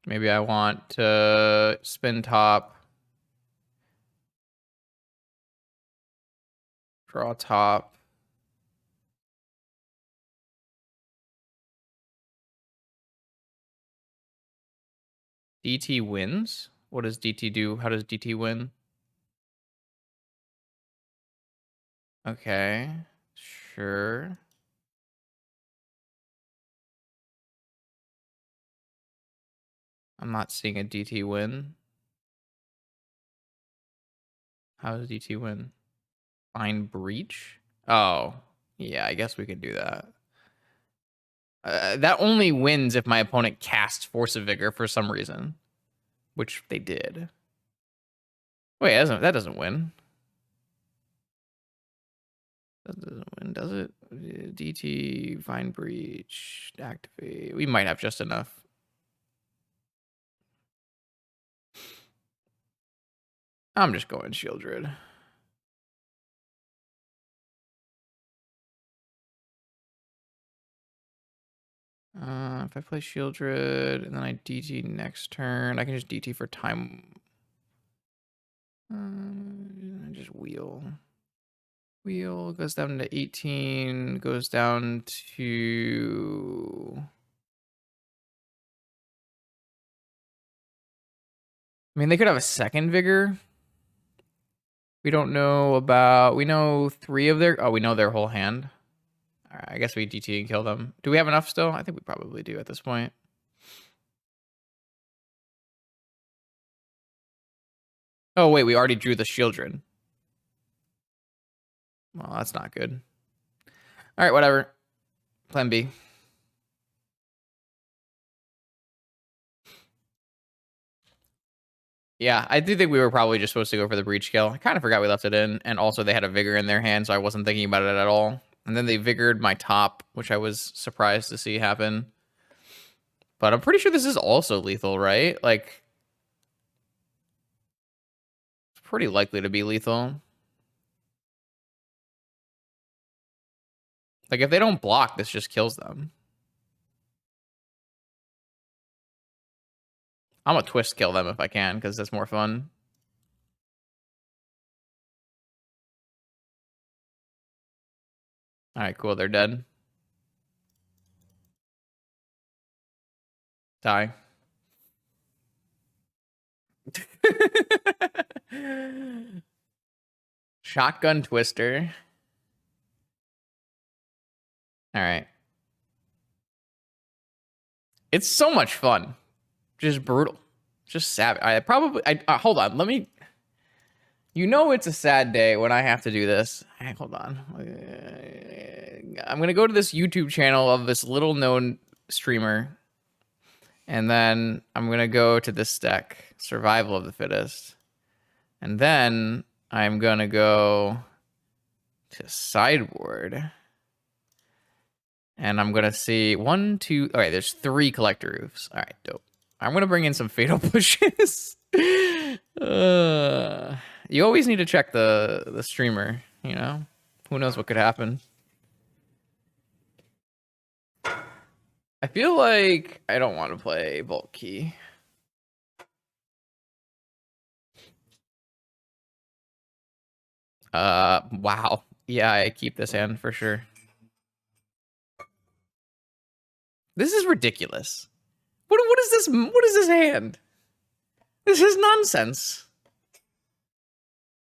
Maybe I want to spin top. Draw top. DT wins? What does DT do? How does DT win? Okay. Sure. I'm not seeing a DT win. How does DT win? Find breach? Oh, yeah, I guess we could do that. That only wins if my opponent casts Force of Vigor for some reason, which they did. Wait, that doesn't win. That doesn't win, does it? DT, Vine Breach, activate. We might have just enough. I'm just going Sheoldred. If I play Sheoldred and then I DT next turn, I can just DT for time. Just wheel. Wheel goes down to 18, goes down to... I mean, they could have a second Vigor. We don't know about... We know 3 of their... Oh, we know their whole hand. All right, I guess we DT and kill them. Do we have enough still? I think we probably do at this point. Oh, wait, we already drew the Sheoldred. Well, that's not good. All right, whatever. Plan B. Yeah, I do think we were probably just supposed to go for the breach kill. I kind of forgot we left it in, and also they had a Vigor in their hand, so I wasn't thinking about it at all. And then they Vigored my top, which I was surprised to see happen. But I'm pretty sure this is also lethal, right? Like, it's pretty likely to be lethal. Like, if they don't block, this just kills them. I'm gonna twist kill them if I can, because that's more fun. All right, cool. They're dead. Die. Shotgun Twister. All right. It's so much fun. Just brutal. Just savage. Hold on. Let me... You know it's a sad day when I have to do this. Hey, hold on. I'm going to go to this YouTube channel of this little-known streamer. And then I'm going to go to this deck, Survival of the Fittest. And then I'm going to go to Sideboard. And I'm going to see 1, 2... All right, there's 3 Collector Roofs. All right, dope. I'm going to bring in some Fatal Pushes. You always need to check the streamer, you know? Who knows what could happen. I feel like I don't want to play Vault Key. Wow. Yeah, I keep this hand for sure. This is ridiculous. What is this? What is this hand? This is nonsense.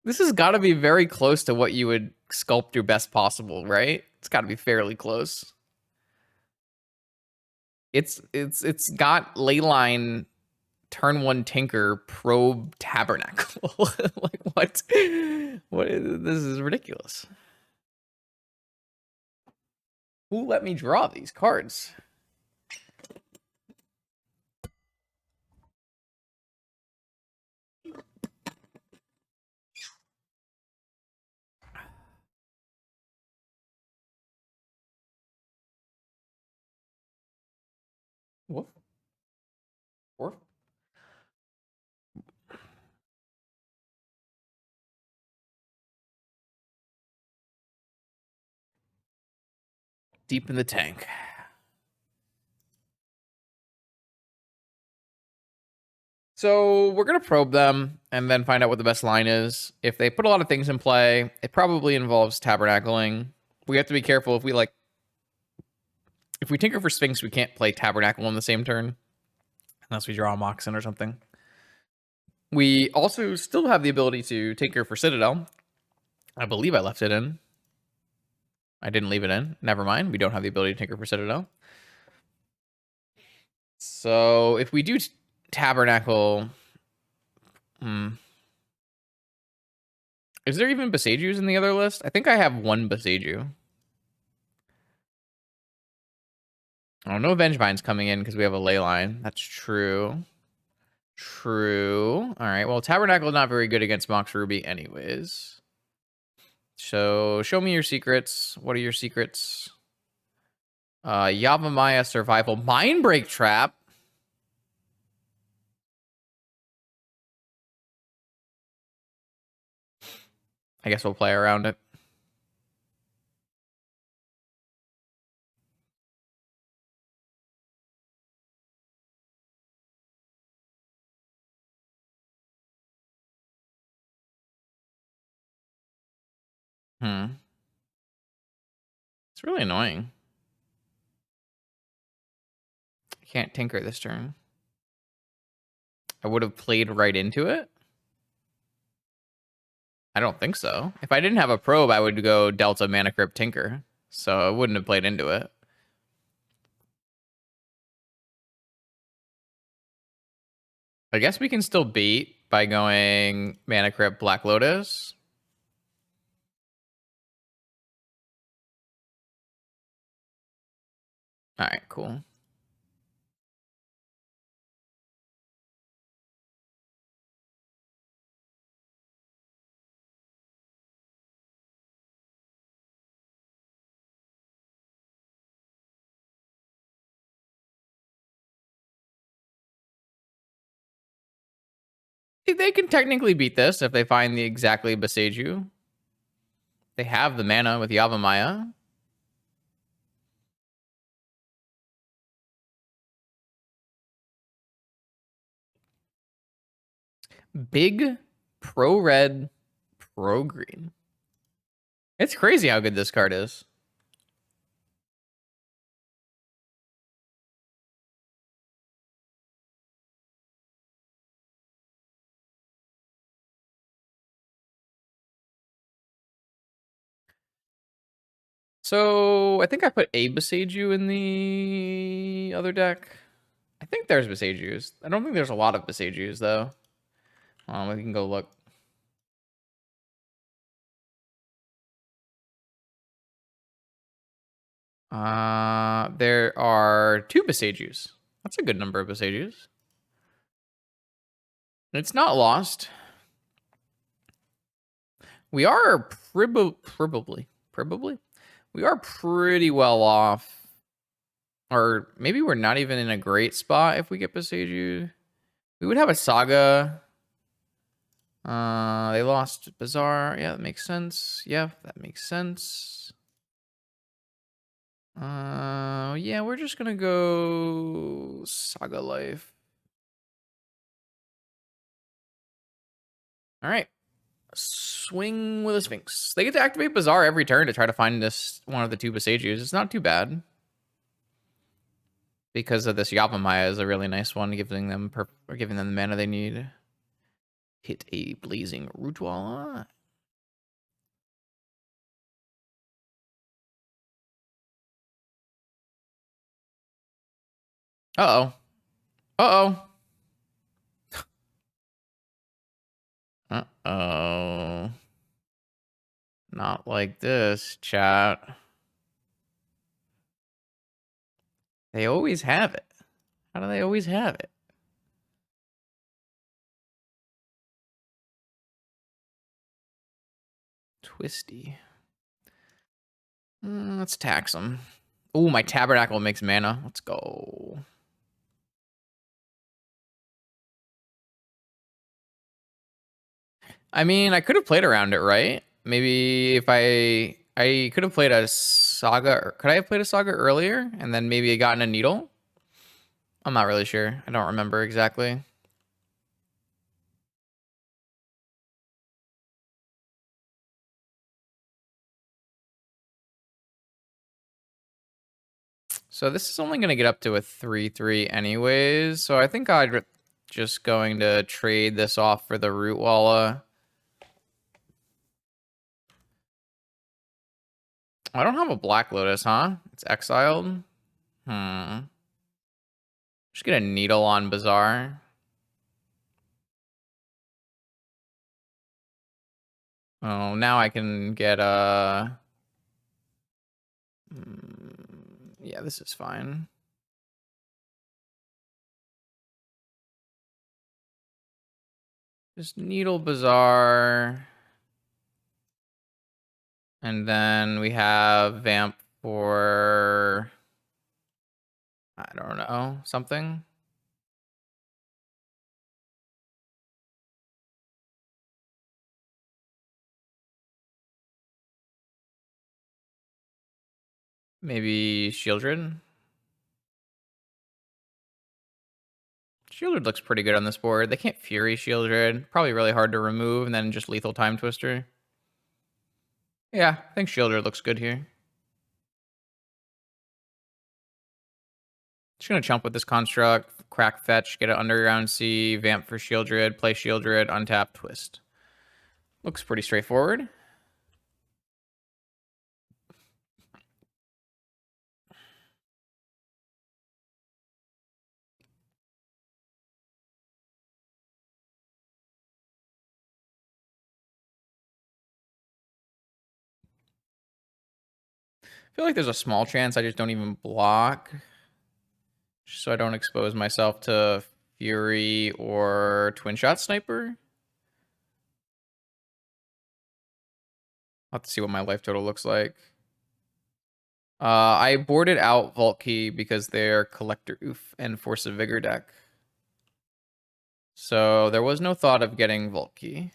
This has got to be very close to what you would sculpt your best possible, right? It's got to be fairly close. It's got Leyline, turn 1 Tinker, probe Tabernacle. Like what? This is ridiculous. Who let me draw these cards? What? Or deep in the tank. So we're going to probe them and then find out what the best line is. If they put a lot of things in play, it probably involves tabernacling. We have to be careful if we tinker for Sphinx, we can't play Tabernacle on the same turn. Unless we draw a Moxen or something. We also still have the ability to tinker for Citadel. I believe I left it in. I didn't leave it in. Never mind. We don't have the ability to tinker for Citadel. So if we do Tabernacle... Is there even Besejus in the other list? I think I have 1 Beseju. Oh, no Vengevine's coming in because we have a ley line. That's true. True. All right. Well, Tabernacle is not very good against Mox Ruby anyways. So show me your secrets. What are your secrets? Yavimaya Survival. Mindbreak Trap. I guess we'll play around it. It's really annoying. I can't tinker this turn. I would have played right into it. I don't think so. If I didn't have a probe, I would go Delta Mana Crypt Tinker. So I wouldn't have played into it. I guess we can still beat by going Mana Crypt Black Lotus. All right, cool. They can technically beat this if they find the exactly Beseiju. They have the mana with Yavimaya. Big pro red, pro green. It's crazy how good this card is. So I think I put a Beseiju in the other deck. I think there's Beseijus. I don't think there's a lot of Beseijus though. We can go look. There are 2 Beseijus. That's a good number of Beseijus. It's not lost. We are probably. We are pretty well off. Or maybe we're not even in a great spot if we get Beseiju. We would have a Saga. They lost Bazaar. Yeah, that makes sense. Yeah, that makes sense. Yeah, we're just gonna go Saga Life. All right. Swing with a Sphinx. They get to activate Bazaar every turn to try to find this one of the 2 Beseijus. It's not too bad. Because of this Yavimaya is a really nice one, giving them the mana they need. Hit a Blazing Rootwalla. Uh-oh. Uh-oh. Uh-oh. Not like this, chat. They always have it. How do they always have it? Twisty. Let's tax them. Oh, my Tabernacle makes mana. Let's go. I mean, I could have played around it, right? Maybe if I could have played a Saga. Could I have played a Saga earlier and then maybe gotten a Needle? I'm not really sure. I don't remember exactly. So this is only going to get up to a 3/3 anyways. So I think I'd just going to trade this off for the Rootwalla. I don't have a Black Lotus, huh? It's exiled. Just get a Needle on Bazaar. Oh, now I can get a... Yeah, this is fine. Just Needle Bazaar. And then we have Vamp for, I don't know, something. Maybe Sheoldred. Sheoldred looks pretty good on this board. They can't Fury Sheoldred. Probably really hard to remove, and then just Lethal Time Twister. Yeah, I think Sheoldred looks good here. Just gonna chump with this construct, crack fetch, get an underground C, vamp for Sheoldred, play Sheoldred, untap, twist. Looks pretty straightforward. I feel like there's a small chance I just don't even block, just so I don't expose myself to Fury or Twin Shot Sniper. I'll have to see what my life total looks like. I boarded out Vault Key because they're Collector Oof and Force of Vigor deck. So there was no thought of getting Vault Key.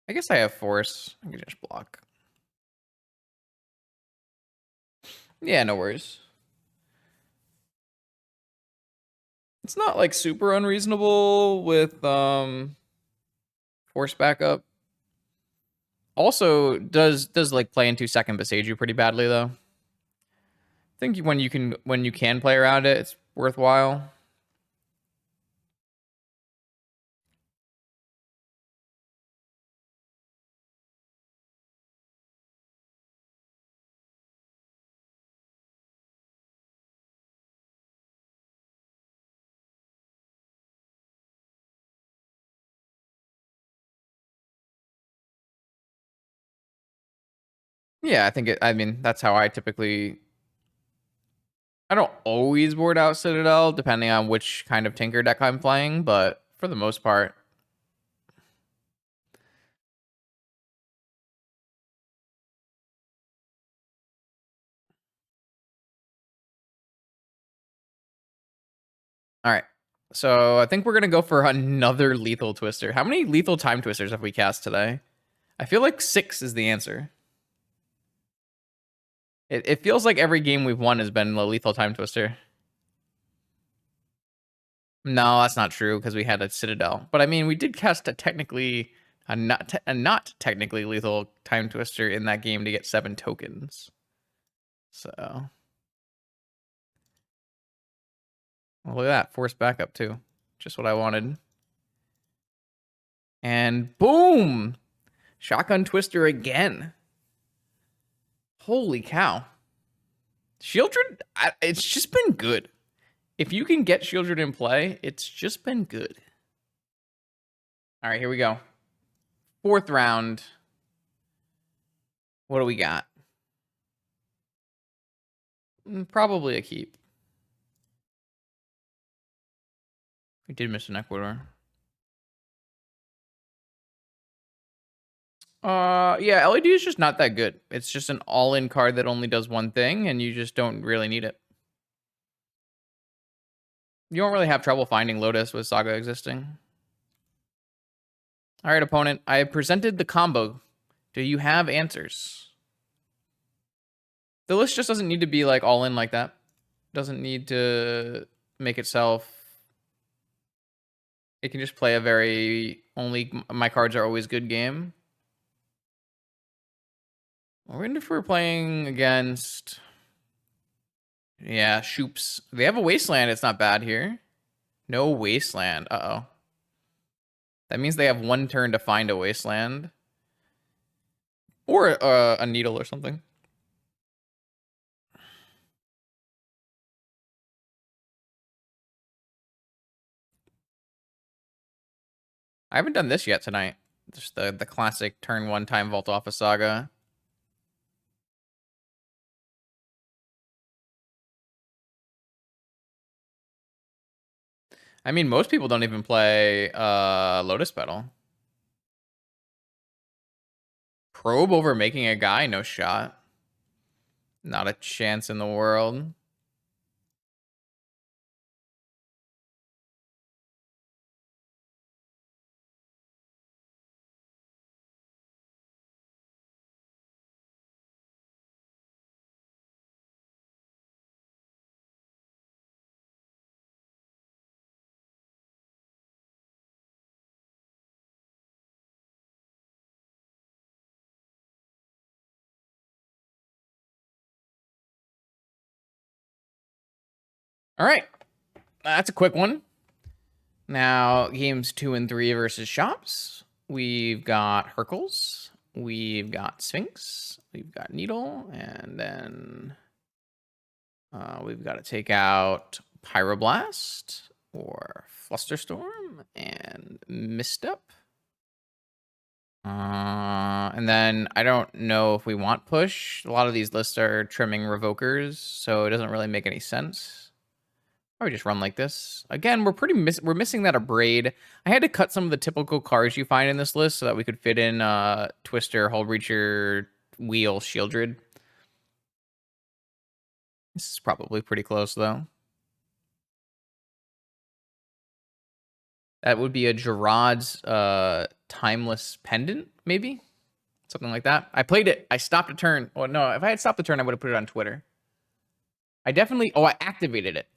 I guess I have Force. I can just block. Yeah, no worries. It's not like super unreasonable with Force backup. Also, does like play into second beside you pretty badly though. I think when you can play around it, it's worthwhile. Yeah, I think I mean, that's how I typically. I don't always board out Citadel, depending on which kind of Tinker deck I'm playing, but for the most part. All right. So I think we're gonna go for another lethal twister. How many lethal time twisters have we cast today? I feel like 6 is the answer. It feels like every game we've won has been a lethal time twister. No, that's not true because we had a Citadel. But I mean, we did cast a not technically lethal time twister in that game to get 7 tokens. So, well, look at that, force backup too, just what I wanted. And boom, shotgun twister again. Holy cow, Sheoldred, it's just been good. If you can get Sheoldred in play, it's just been good. All right, here we go. 4th round. What do we got? Probably a keep. We did miss an Ecuador. Yeah, LED is just not that good. It's just an all-in card that only does one thing, and you just don't really need it. You don't really have trouble finding Lotus with Saga existing. All right, opponent. I have presented the combo. Do you have answers? The list just doesn't need to be like all in like that. Doesn't need to make itself. It can just play a very only my cards are always good game. I wonder if we're playing against. Yeah, Shoops. They have a Wasteland. It's not bad here. No Wasteland. Uh-oh. That means they have 1 turn to find a Wasteland. Or a Needle or something. I haven't done this yet tonight. Just the classic turn 1 time Vault Office Saga. I mean, most people don't even play Lotus Petal. Probe over making a guy? No shot. Not a chance in the world. All right. That's a quick one. Now, games 2 and 3 versus shops. We've got Hercules. We've got Sphinx. We've got Needle. And then we've got to take out Pyroblast or Flusterstorm and Misstep. And then I don't know if we want push. A lot of these lists are trimming Revokers, so it doesn't really make any sense. Probably just run like this. Again, we're missing that Abrade. I had to cut some of the typical cards you find in this list so that we could fit in Twister, Hullbreacher, Wheel, Sheoldred. This is probably pretty close, though. That would be a Gerard's Timeless Pendant, maybe? Something like that. I played it. I stopped a turn. Oh, no. If I had stopped the turn, I would have put it on Twitter. I definitely... Oh, I activated it.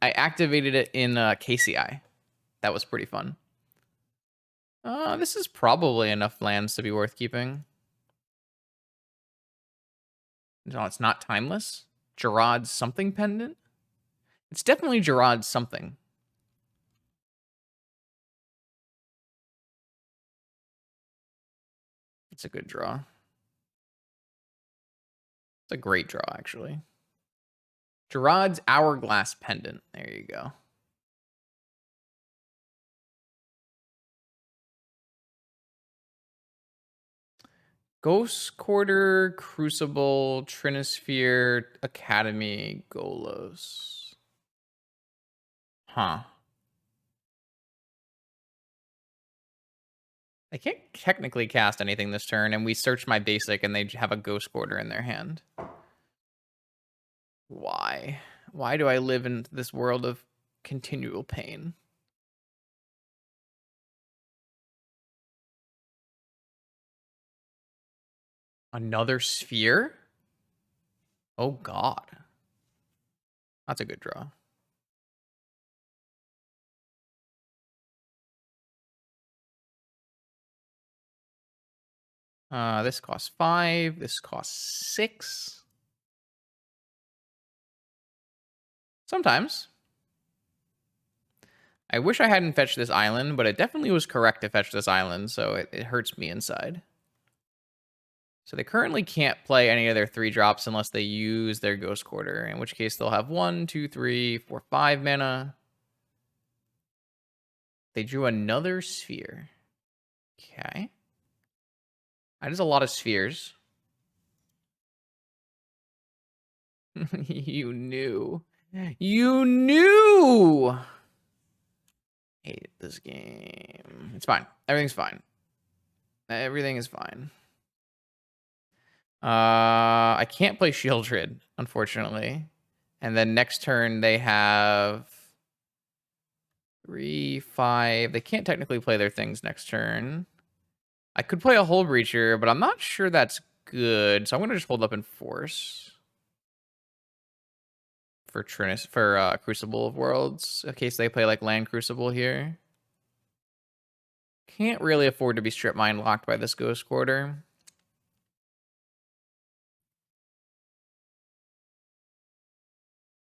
I activated it in KCI. That was pretty fun. This is probably enough lands to be worth keeping. No, it's not Timeless. Gerard's something pendant? It's definitely Gerard's something. It's a good draw. It's a great draw, actually. Gerard's Hourglass Pendant. There you go. Ghost Quarter, Crucible, Trinisphere, Academy, Golos. Huh. I can't technically cast anything this turn, and we search my basic, and they have a Ghost Quarter in their hand. Why? Why do I live in this world of continual pain? Another sphere? Oh, God. That's a good draw. This costs 5. This costs 6. Sometimes. I wish I hadn't fetched this island, but it definitely was correct to fetch this island, so it hurts me inside. So they currently can't play any of their 3-drops unless they use their Ghost Quarter, in which case they'll have 1, 2, 3, 4, 5 mana. They drew another sphere. Okay. That is a lot of spheres. You knew. You knew! Hate this game. It's fine. Everything's fine. Everything is fine. I can't play Sheoldred, unfortunately. And then next turn they have 3, 5. They can't technically play their things next turn. I could play a Hullbreacher, but I'm not sure that's good. So I'm gonna just hold up and force for Crucible of Worlds, in case they play like Land Crucible here. Can't really afford to be strip mine locked by this Ghost Quarter.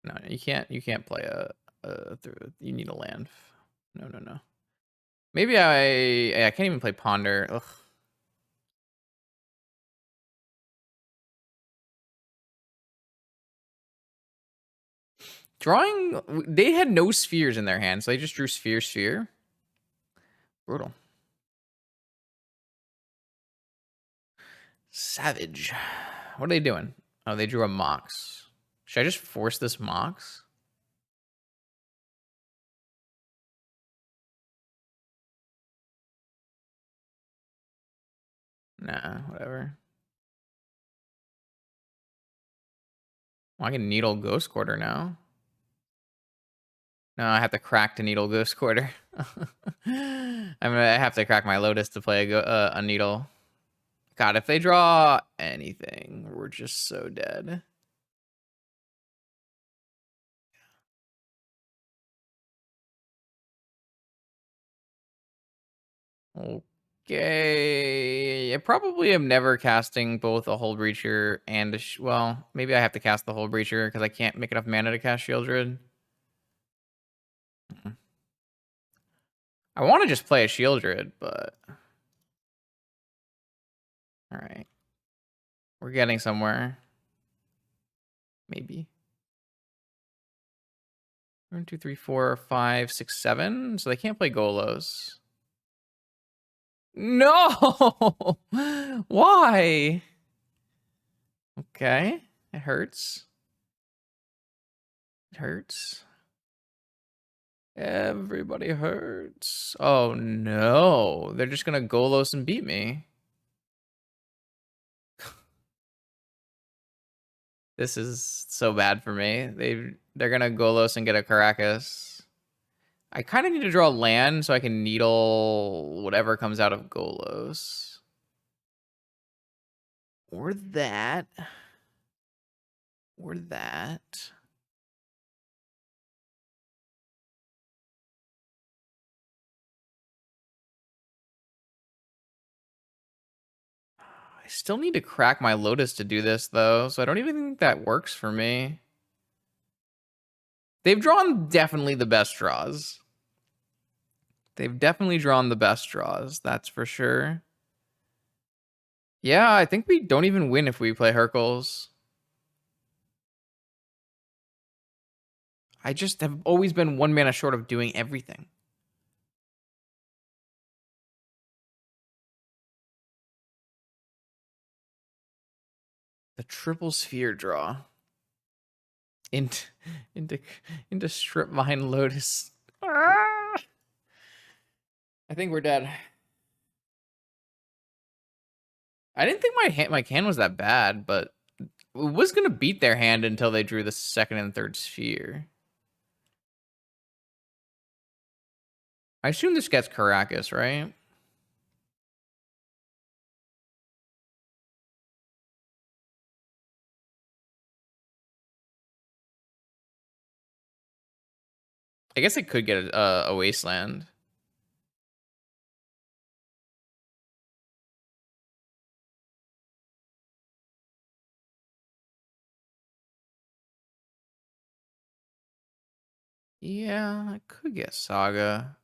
No, you can't play you need a land. No. Maybe I can't even play Ponder. Ugh. Drawing, they had no spheres in their hand, so they just drew sphere. Brutal. Savage. What are they doing? Oh, they drew a Mox. Should I just force this Mox? Nah, whatever. Well, I can Needle Ghost Quarter now. No, I have to crack to Needle Ghost Quarter. I have to crack my Lotus to play a Needle. God, if they draw anything, we're just so dead. Okay. I probably am never casting both a Hull Breacher and a... well, maybe I have to cast the Hull Breacher because I can't make enough mana to cast Sheoldred. I want to just play a Sheoldred, but... Alright. We're getting somewhere. Maybe. 1, 2, 3, 4, 5, 6, 7. So they can't play Golos. No! Why? Okay. It hurts. It hurts. Everybody hurts. Oh no. They're just gonna Golos and beat me. This is so bad for me. They're gonna Golos and get a Caracas. I kind of need to draw land so I can needle whatever comes out of Golos. Or that. Or that. I still need to crack my Lotus to do this, though, so I don't even think that works for me. They've drawn definitely the best draws. They've definitely drawn the best draws, that's for sure. Yeah, I think we don't even win if we play Hercules. I just have always been 1 mana short of doing everything. The triple sphere draw. Into Strip Mine Lotus. Ah! I think we're dead. I didn't think my hand was that bad, but it was gonna beat their hand until they drew the second and third sphere. I assume this gets Caracas, right? I guess it could get a Wasteland. Yeah, I could get Saga.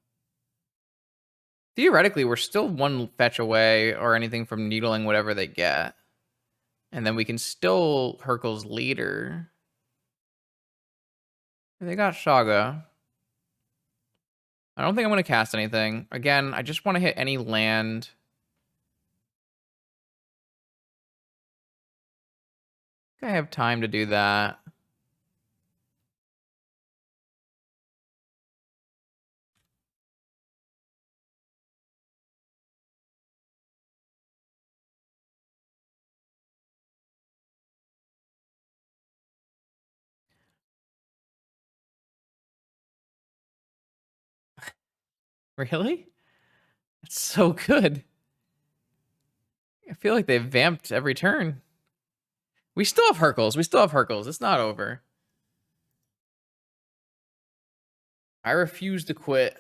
Theoretically, we're still 1 fetch away or anything from needling whatever they get. And then we can still Hercules later. They got Saga. I don't think I'm going to cast anything. Again, I just want to hit any land. I think I have time to do that. Really? It's so good. I feel like they've vamped every turn. We still have Hercules. We still have Hercules. It's not over. I refuse to quit.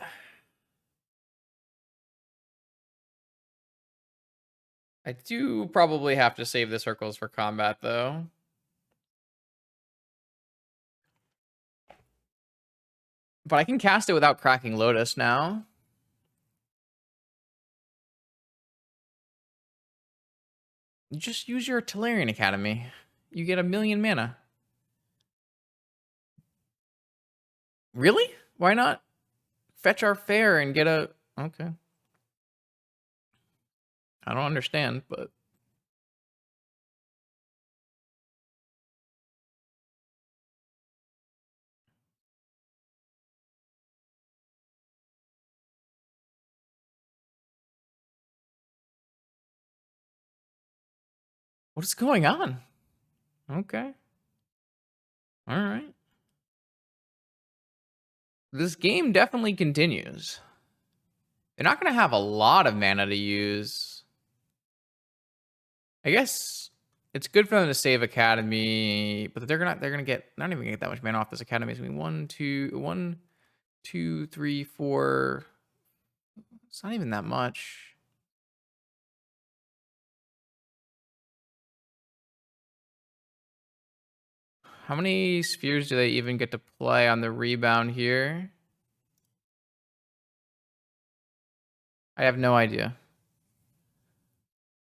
I do probably have to save this Hercules for combat, though. But I can cast it without cracking Lotus now. You just use your Tolarian Academy. You get 1,000,000 mana. Really? Why not fetch our fair and get a... Okay. I don't understand, but... What's going on? Okay. All right. This game definitely continues. They're not going to have a lot of mana to use. I guess it's good for them to save Academy, but they're gonna get not even gonna get that much mana off this Academy. It's gonna be 1, 2, 3, 4. It's not even that much. How many spheres do they even get to play on the rebound here? I have no idea.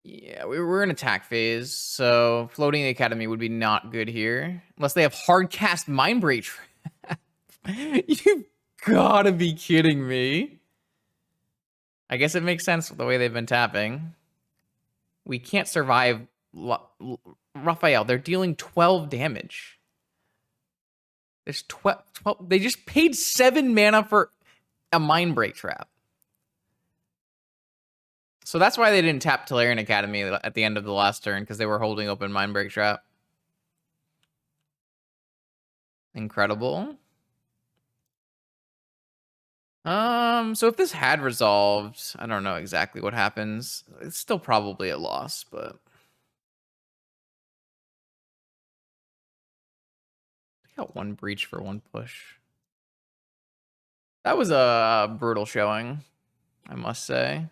Yeah, we're in attack phase, so floating the Academy would be not good here. Unless they have hard cast Mindbreak. You've gotta be kidding me. I guess it makes sense with the way they've been tapping. We can't survive Raphael. They're dealing 12 damage. There's 12. They just paid 7 mana for a Mindbreak trap. So that's why they didn't tap Tolarian Academy at the end of the last turn, because they were holding open Mindbreak trap. Incredible. So if this had resolved, I don't know exactly what happens. It's still probably a loss, but they got 1 breach for 1 push. That was a brutal showing, I must say.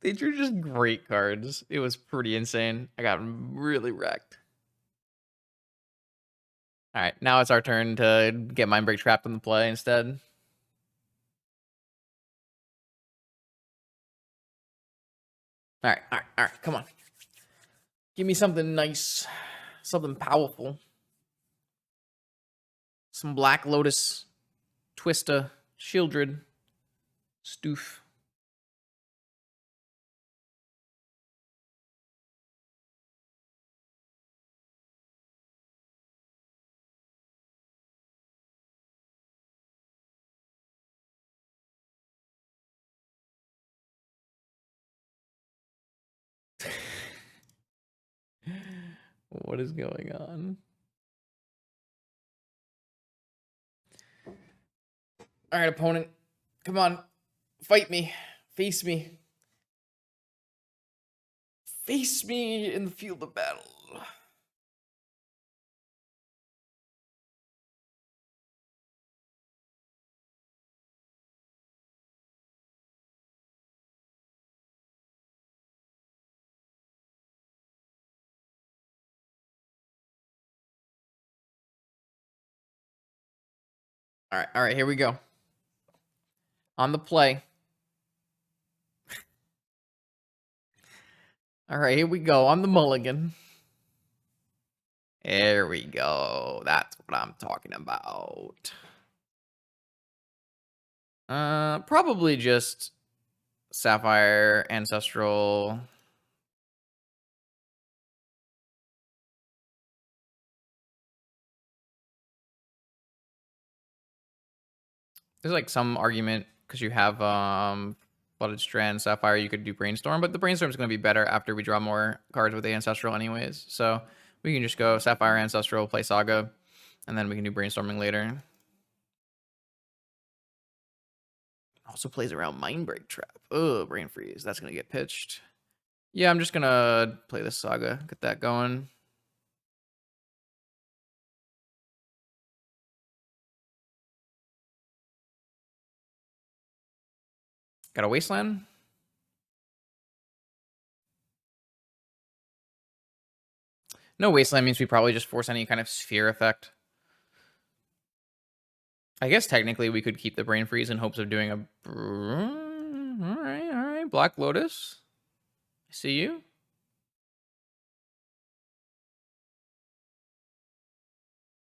They drew just great cards. It was pretty insane. I got really wrecked. All right, now it's our turn to get Mindbreak trapped in the play instead. All right, come on. Give me something nice, something powerful. Some Black Lotus, Twista, Sheoldred, Stoof. What is going on? All right, opponent. Come on. Fight me. Face me. Face me in the field of battle. All right, here we go. On the play. All right, here we go. On the mulligan. There we go. That's what I'm talking about. Probably just Sapphire, Ancestral. There's like some argument because you have Flooded Strand, Sapphire, you could do Brainstorm, but the Brainstorm is going to be better after we draw more cards with the Ancestral anyways. So we can just go Sapphire, Ancestral, play Saga, and then we can do Brainstorming later. Also plays around Mindbreak Trap. Oh, Brain Freeze. That's going to get pitched. Yeah, I'm just going to play this Saga, get that going. Got a Wasteland. No Wasteland means we probably just force any kind of sphere effect. I guess technically we could keep the Brain Freeze in hopes of doing a... All right. Black Lotus. I see you.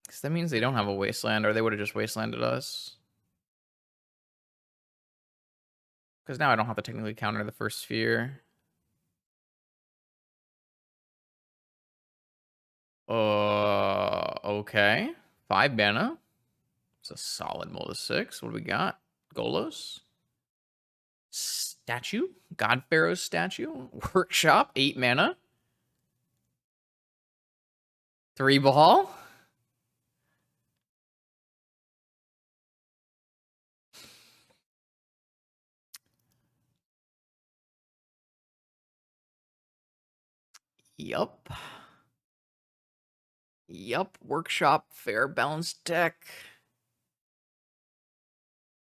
Because that means they don't have a Wasteland, or they would have just Wastelanded us. Because now I don't have to technically counter the first sphere. Okay. 5 mana. It's a solid mold of 6. What do we got? Golos. Statue. God Pharaoh's statue. Workshop. 8 mana. 3 ball. Yup. Yup. Workshop. Fair balanced deck.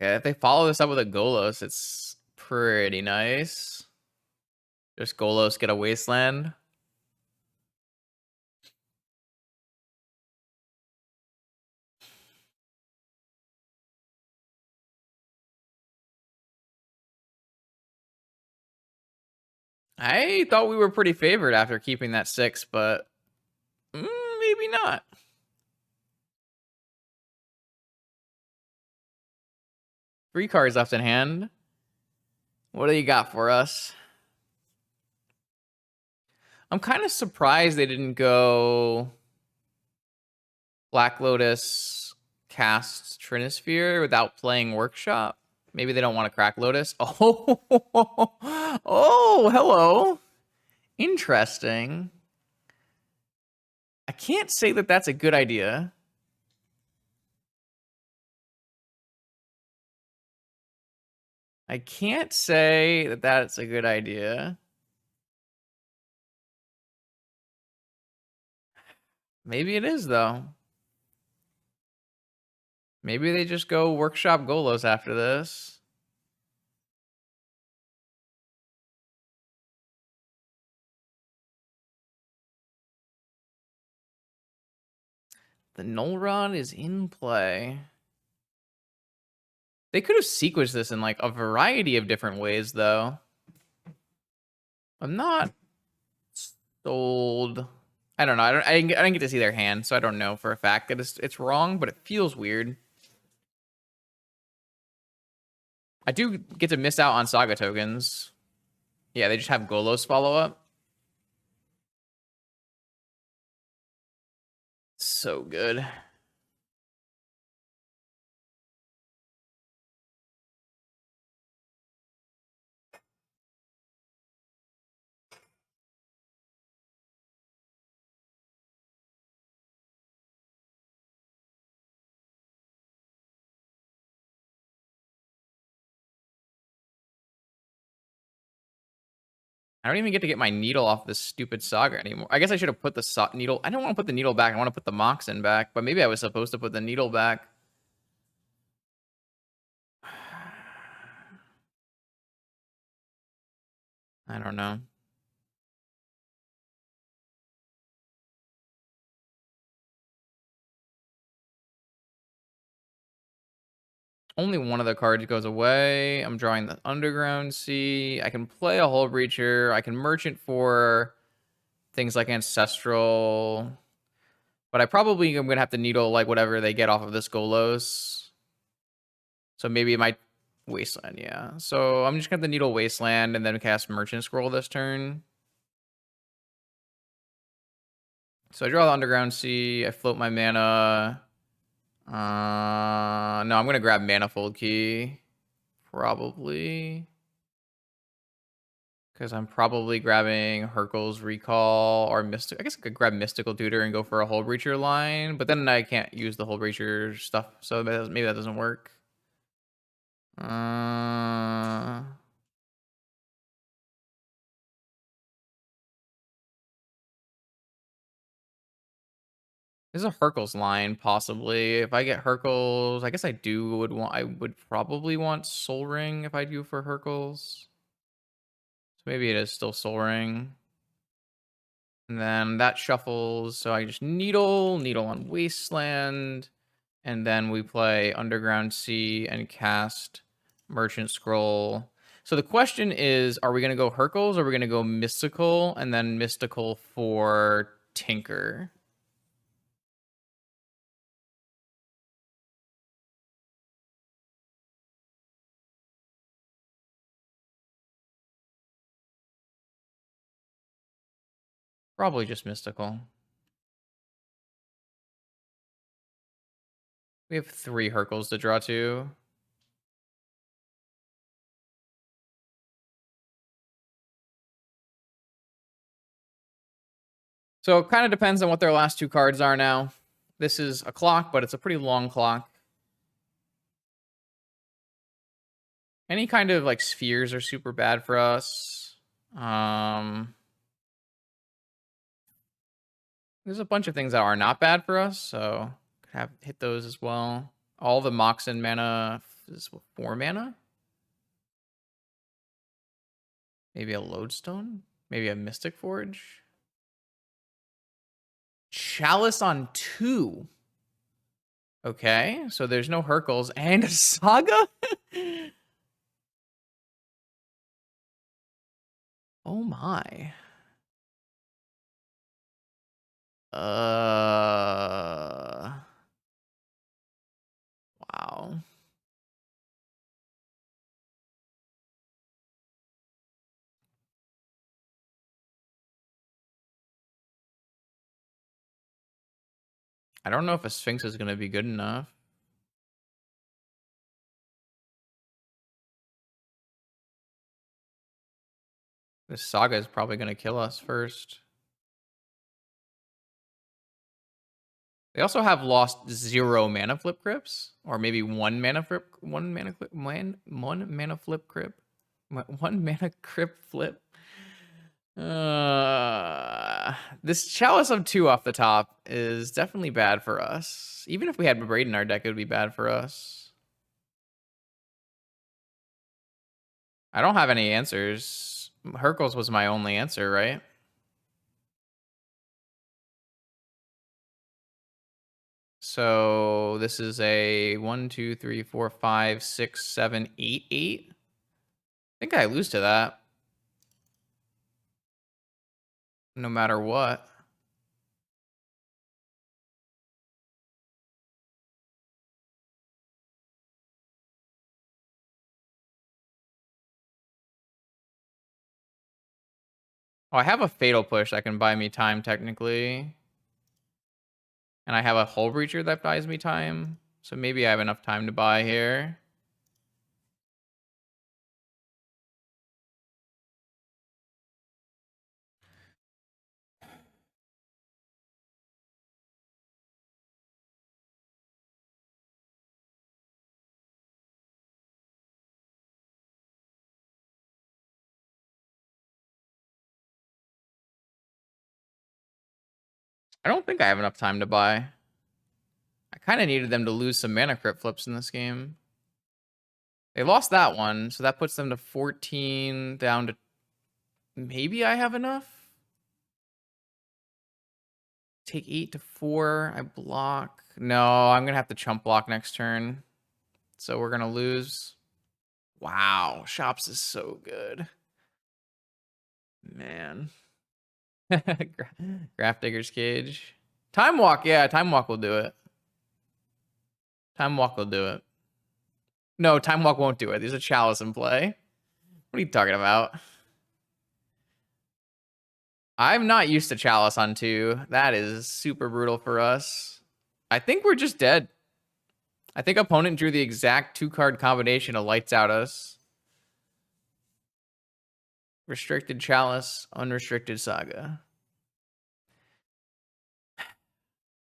Yeah, if they follow this up with a Golos, it's pretty nice. Just Golos get a Wasteland. I thought we were pretty favored after keeping that 6, but maybe not. Three cards left in hand. What do you got for us? I'm kind of surprised they didn't go Black Lotus cast Trinisphere without playing Workshop. Maybe they don't want to crack Lotus. Oh, oh, hello. Interesting. I can't say that that's a good idea. I can't say that that's a good idea. Maybe it is, though. Maybe they just go Workshop Golos after this. The Null Rod is in play. They could have sequenced this in like a variety of different ways, though. I'm not sold. I don't know. I didn't get to see their hand, so I don't know for a fact that it's wrong, but it feels weird. I do get to miss out on Saga tokens. Yeah, they just have Golos follow up. So good. I don't even get to get my needle off this stupid Saga anymore. I guess I should have put the needle. I don't want to put the needle back. I want to put the Moxen back, but maybe I was supposed to put the needle back. I don't know. Only one of the cards goes away. I'm drawing the Underground Sea. I can play a Hull Breacher. I can Merchant for things like Ancestral. But I probably am going to have to needle like whatever they get off of this Golos. So maybe it might Wasteland, yeah. So I'm just going to needle Wasteland and then cast Merchant Scroll this turn. So I draw the Underground Sea. I float my mana. No, I'm going to grab Manifold Key. Probably. Because I'm probably grabbing Hercule's Recall or Mystic. I guess I could grab Mystical Tutor and go for a Hull Breacher line, but then I can't use the Hull Breacher stuff, so maybe that doesn't work. There's a Hercules line, possibly. If I get Hercules, I guess I would probably want Soul Ring if I do for Hercules. So maybe it is still Soul Ring. And then that shuffles, so I just needle on Wasteland. And then we play Underground Sea and cast Merchant Scroll. So the question is, are we going to go Hercules or are we going to go Mystical and then Mystical for Tinker? Probably just Mystical. We have 3 Hercles to draw to. So it kind of depends on what their last 2 cards are now. This is a clock, but it's a pretty long clock. Any kind of like spheres are super bad for us. There's a bunch of things that are not bad for us, so could have hit those as well. All the Moxen mana is 4 mana. Maybe a Lodestone. Maybe a Mystic Forge. Chalice on 2. Okay, so there's no Hercles and a Saga? Oh my. Wow. I don't know if a Sphinx is going to be good enough. This Saga is probably going to kill us first. They also have lost 0 mana flip crypts, or maybe 1 mana flip, 1 mana flip, 1 mana flip crypt, 1 mana crypt flip. This Chalice of 2 off the top is definitely bad for us. Even if we had Braid in our deck, it would be bad for us. I don't have any answers. Hercles was my only answer, right? So this is a 1, 2, 3, 4, 5, 6, 7, 8, 8. I think I lose to that. No matter what. Oh, I have a Fatal Push that can buy me time, technically. And I have a Hull Breacher that buys me time. So maybe I have enough time to buy here. I don't think I have enough time to buy. I kind of needed them to lose some mana crypt flips in this game. They lost that one, so that puts them to 14 down to... Maybe I have enough? Take 8 to 4. I block. No, I'm going to have to chump block next turn. So we're going to lose. Wow, Shops is so good. Man. Grafdigger's Cage. Time Walk, yeah, Time Walk will do it. Time Walk will do it. No, Time Walk won't do it. There's a Chalice in play. What are you talking about? I'm not used to Chalice on 2. That is super brutal for us. I think we're just dead. I think opponent drew the exact 2-card combination of Lights Out us. Restricted Chalice, unrestricted Saga.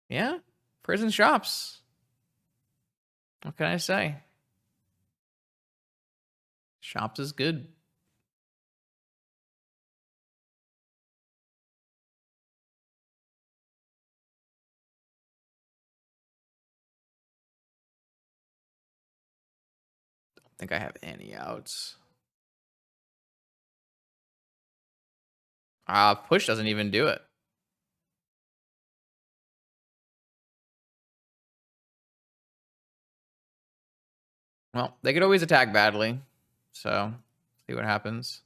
Yeah, Prison Shops. What can I say? Shops is good. Don't think I have any outs. Push doesn't even do it. Well, they could always attack badly. So, see what happens.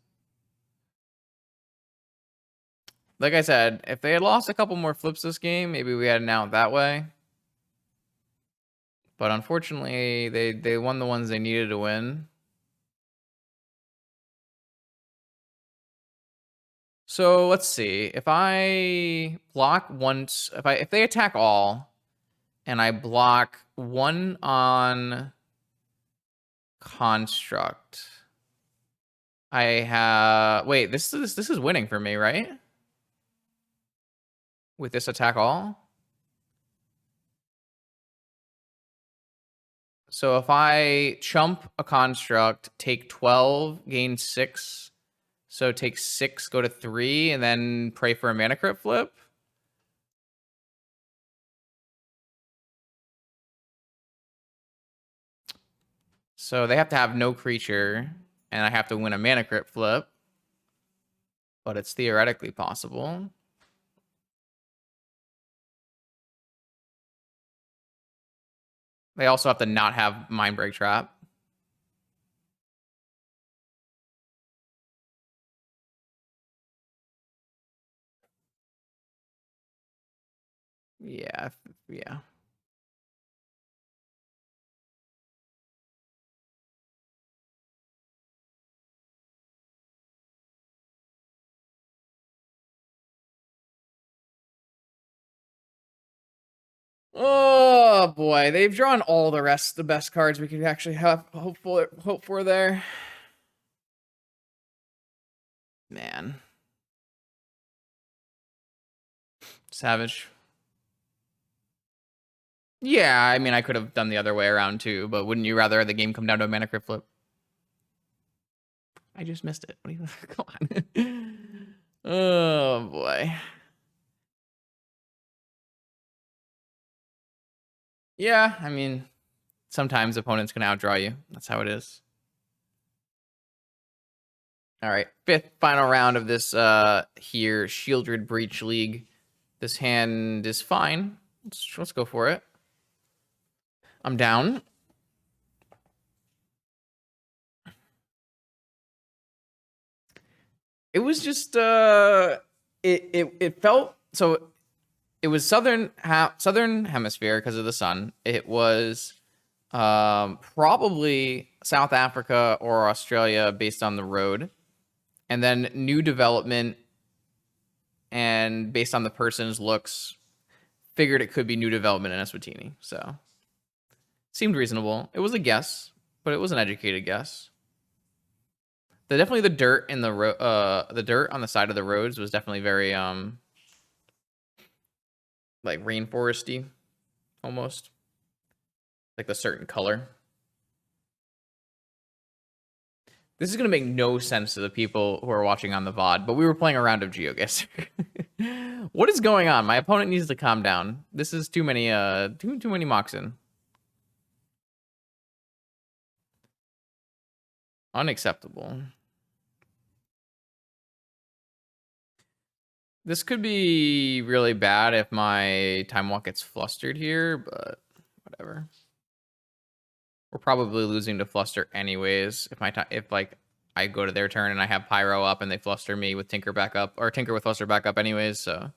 Like I said, if they had lost a couple more flips this game, maybe we had an out that way. But unfortunately, they won the ones they needed to win. So let's see. If I block once, if they attack all, and I block 1 on construct. I have... Wait, this is winning for me, right? With this attack all? So if I chump a construct, take 12, gain 6. So take 6, go to 3, and then pray for a mana crypt flip. So they have to have no creature, and I have to win a mana crypt flip. But it's theoretically possible. They also have to not have Mindbreak Trap. Yeah, yeah. Oh boy, they've drawn all the rest of the best cards we could actually have hope for there. Man. Savage. Yeah, I mean, I could have done the other way around too, but wouldn't you rather the game come down to a mana crypt flip? I just missed it. What do you... Come on. Oh boy. Yeah, I mean, sometimes opponents can outdraw you. That's how it is. All right, 5th final round of this here Sheoldred Breach League. This hand is fine. Let's go for it. I'm down. It was just it felt so. It was southern hemisphere because of the sun. It was probably South Africa or Australia based on the road, and then new development, and based on the person's looks, figured it could be new development in Eswatini. So seemed reasonable. It was a guess, but it was an educated guess. Definitely the dirt in the dirt on the side of the roads was definitely very like rainforesty, almost like the certain color. This is gonna make no sense to the people who are watching on the VOD, but we were playing a round of GeoGuessr. What is going on? My opponent needs to calm down. This is too many too many Moxen. Unacceptable. This could be really bad if my Time Walk gets flustered here, but whatever. We're probably losing to fluster anyways. If like I go to their turn and I have Pyro up and they fluster me with Tinker back up, or Tinker with fluster back up anyways, so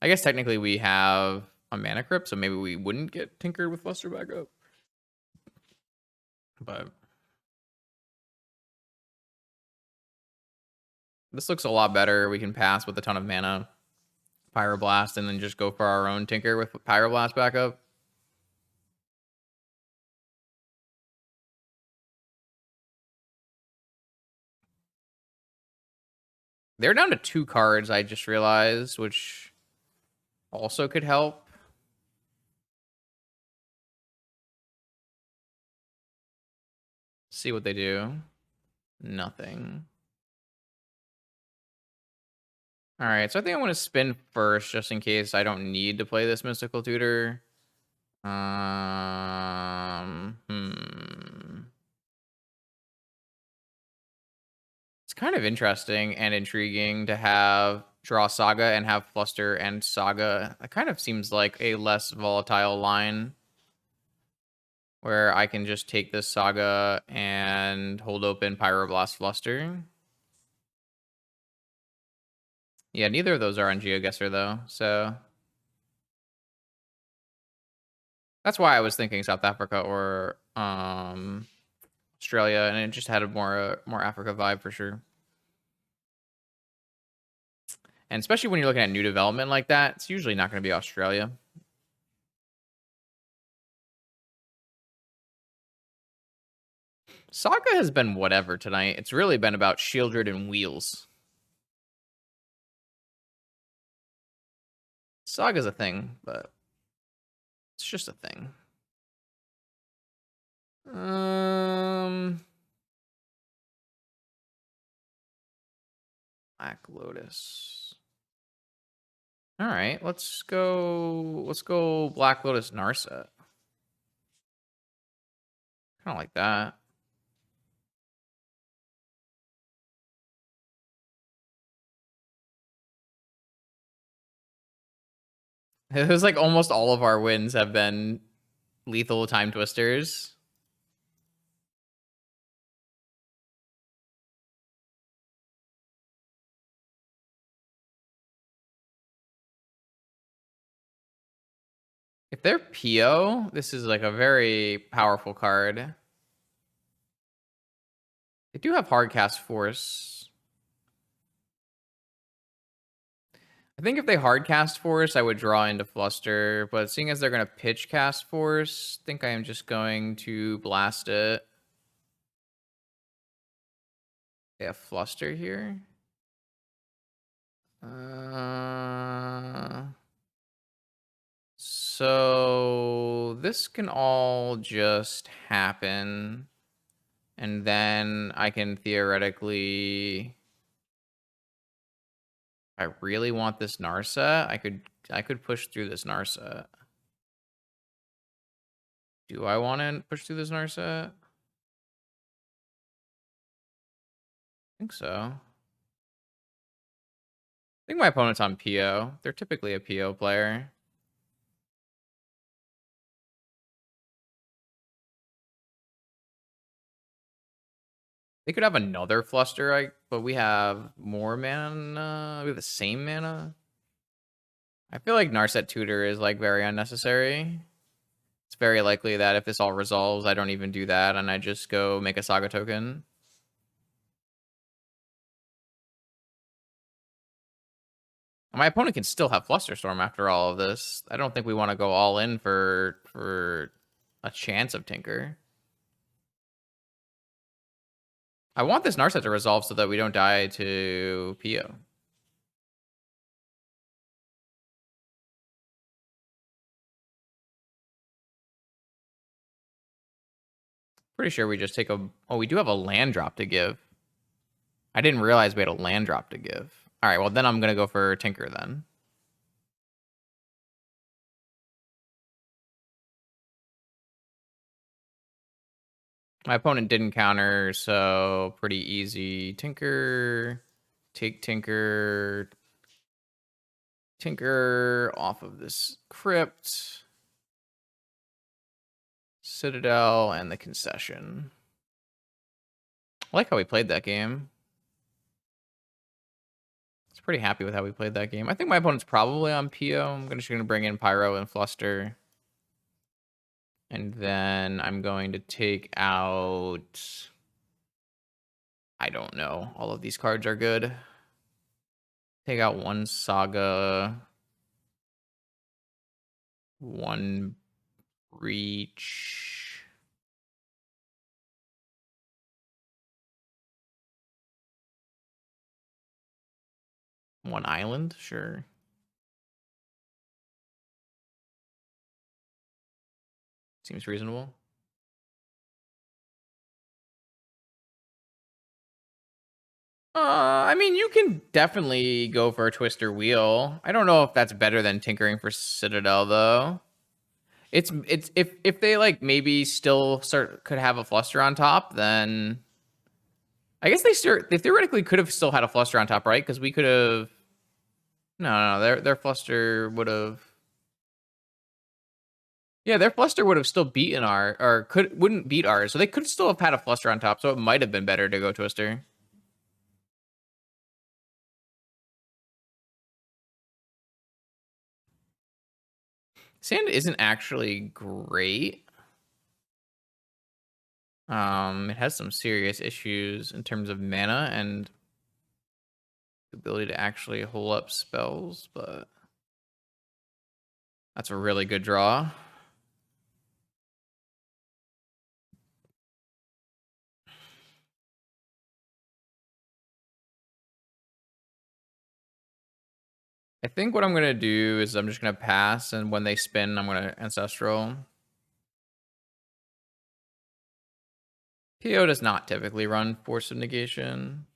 I guess technically we have a mana crypt, so maybe we wouldn't get Tinkered with fluster back up. But this looks a lot better. We can pass with a ton of mana, Pyroblast, and then just go for our own Tinker with Pyroblast back up. They're down to 2 cards, I just realized, which also could help. See what they do. Nothing. All right, so I think I want to spin first, just in case I don't need to play this Mystical Tutor. It's kind of interesting and intriguing to have draw Saga and have Fluster and Saga. That kind of seems like a less volatile line, where I can just take this Saga and hold open Pyroblast Fluster. Yeah, neither of those are on GeoGuessr though, so that's why I was thinking South Africa or Australia, and it just had a more Africa vibe for sure. And especially when you're looking at new development like that, it's usually not going to be Australia. Saga has been whatever tonight. It's really been about Sheoldred and Wheels. Saga's a thing, but it's just a thing. Black Lotus. All right, let's go Black Lotus Narset. Kind of like that. It was like almost all of our wins have been lethal time twisters. If they're PO, this is like a very powerful card. They do have hard cast force. I think if they hard cast force, I would draw into Fluster, but seeing as they're going to pitch cast force, I think I am just going to blast it. They have Fluster here. So this can all just happen, and then I can theoretically, if I really want this Narset, I could push through this Narset. Do I want to push through this Narset? I think so. I think my opponent's on PO. They're typically a PO player. They could have another Fluster, but we have more mana. We have the same mana. I feel like Narset Tutor is like very unnecessary. It's very likely that if this all resolves, I don't even do that, and I just go make a Saga token. My opponent can still have Flusterstorm after all of this. I don't think we want to go all in for a chance of Tinker. I want this Narset to resolve so that we don't die to PO. Pretty sure we just take a... Oh, we do have a land drop to give. I didn't realize we had a land drop to give. All right, well, then I'm going to go for Tinker then. My opponent didn't counter, so pretty easy. Tinker, take Tinker, Tinker off of this Crypt, Citadel, and the Concession. I like how we played that game. I was pretty happy with how we played that game. I think my opponent's probably on PO. I'm just going to bring in Pyro and Fluster. And then I'm going to take out... I don't know. All of these cards are good. Take out one Saga. One Breach. One Island, sure. Seems reasonable. I mean, you can definitely go for a Twister Wheel. I don't know if that's better than tinkering for Citadel, though. It's if they like maybe still could have a Fluster on top, then I guess they theoretically could have still had a Fluster on top, right? Because we could have. No, their Fluster would have. Yeah, their Fluster would have still beaten wouldn't beat ours, so they could still have had a Fluster on top. So it might have been better to go Twister. Sand isn't actually great. It has some serious issues in terms of mana and the ability to actually hold up spells, but that's a really good draw. I think what I'm going to do is I'm just going to pass, and when they spin, I'm going to Ancestral. PO does not typically run Force of Negation.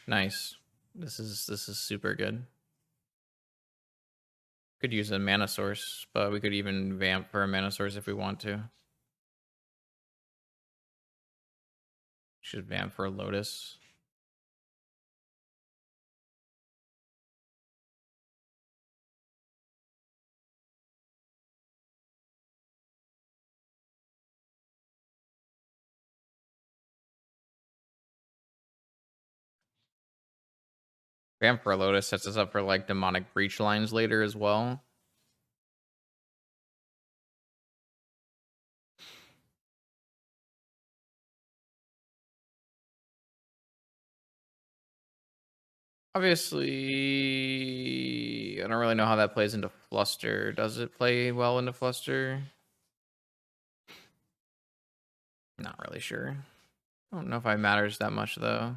Nice. This is super good. Could use a mana source, but we could even vamp for a mana source if we want to. Should vamp for a Lotus. Vamp for a Lotus sets us up for like demonic breach lines later as well. Obviously, I don't really know how that plays into Fluster. Does it play well into Fluster? Not really sure. I don't know if it matters that much, though.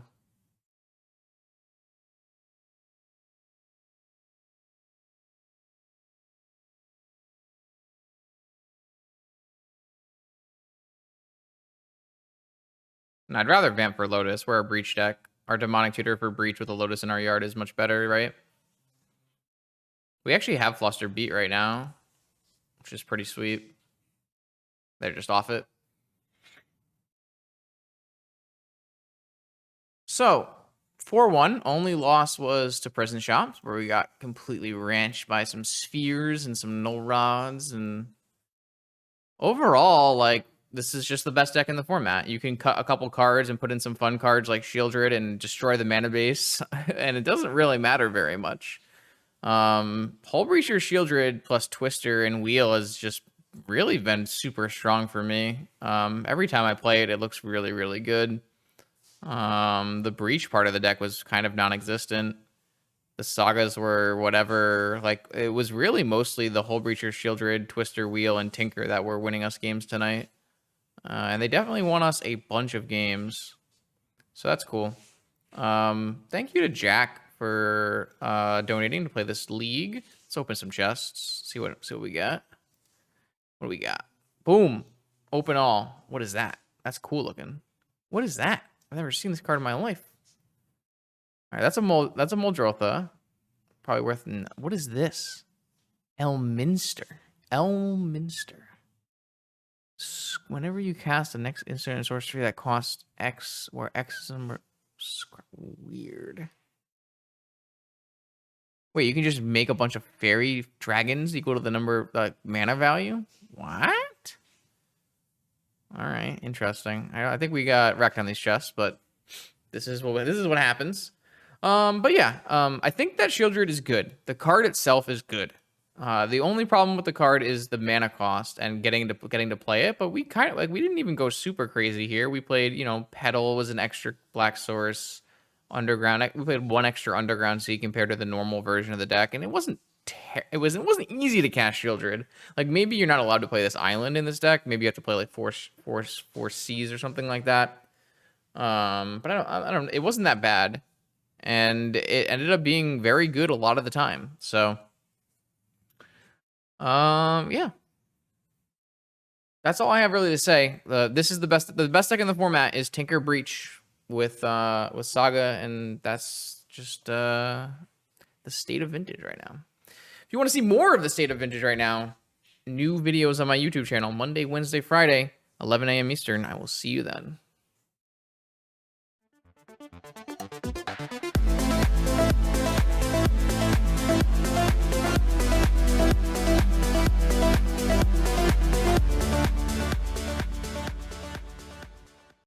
And I'd rather vamp for Lotus. We're a Breach deck. Our Demonic Tutor for Breach with a Lotus in our yard is much better, right? We actually have Fluster beat right now, which is pretty sweet. They're just off it. So, 4-1, only loss was to Prison Shops, where we got completely ranched by some spheres and some null rods. And overall, like, this is just the best deck in the format. You can cut a couple cards and put in some fun cards like Sheoldred and destroy the mana base, and it doesn't really matter very much. Hullbreacher, Sheoldred plus Twister and Wheel has just really been super strong for me. Every time I play it, it looks really, really good. The Breach part of the deck was kind of non-existent. The Sagas were whatever. Like, it was really mostly the Hullbreacher, Sheoldred, Twister, Wheel, and Tinker that were winning us games tonight. And they definitely won us a bunch of games. So that's cool. Thank you to Jack for donating to play this league. Let's open some chests. See what we got. What do we got? Boom. Open all. What is that? That's cool looking. What is that? I've never seen this card in my life. All right, that's a Muldrotha. Probably worth. What is this? Elminster. Whenever you cast the next instant and sorcery that costs X, where X is number. Weird. Wait, you can just make a bunch of fairy dragons equal to the number mana value? What? All right, interesting. I think we got wrecked on these chests, but this is what happens. But yeah, I think that Sheoldred is good. The card itself is good. The only problem with the card is the mana cost and getting to play it. But we didn't even go super crazy here. We played, Petal was an extra black source. Underground. We played one extra Underground Sea compared to the normal version of the deck, and it wasn't easy to cast Sheoldred. Like, maybe you're not allowed to play this island in this deck. Maybe you have to play like four seas or something like that. But I don't. It wasn't that bad, and it ended up being very good a lot of the time. So, yeah. That's all I have really to say. This is the best deck in the format is Tinker Breach with Saga, and that's just the state of Vintage right now. If you want to see more of the state of Vintage right now, new videos on my YouTube channel, Monday, Wednesday, Friday, 11 a.m. Eastern. I will see you then.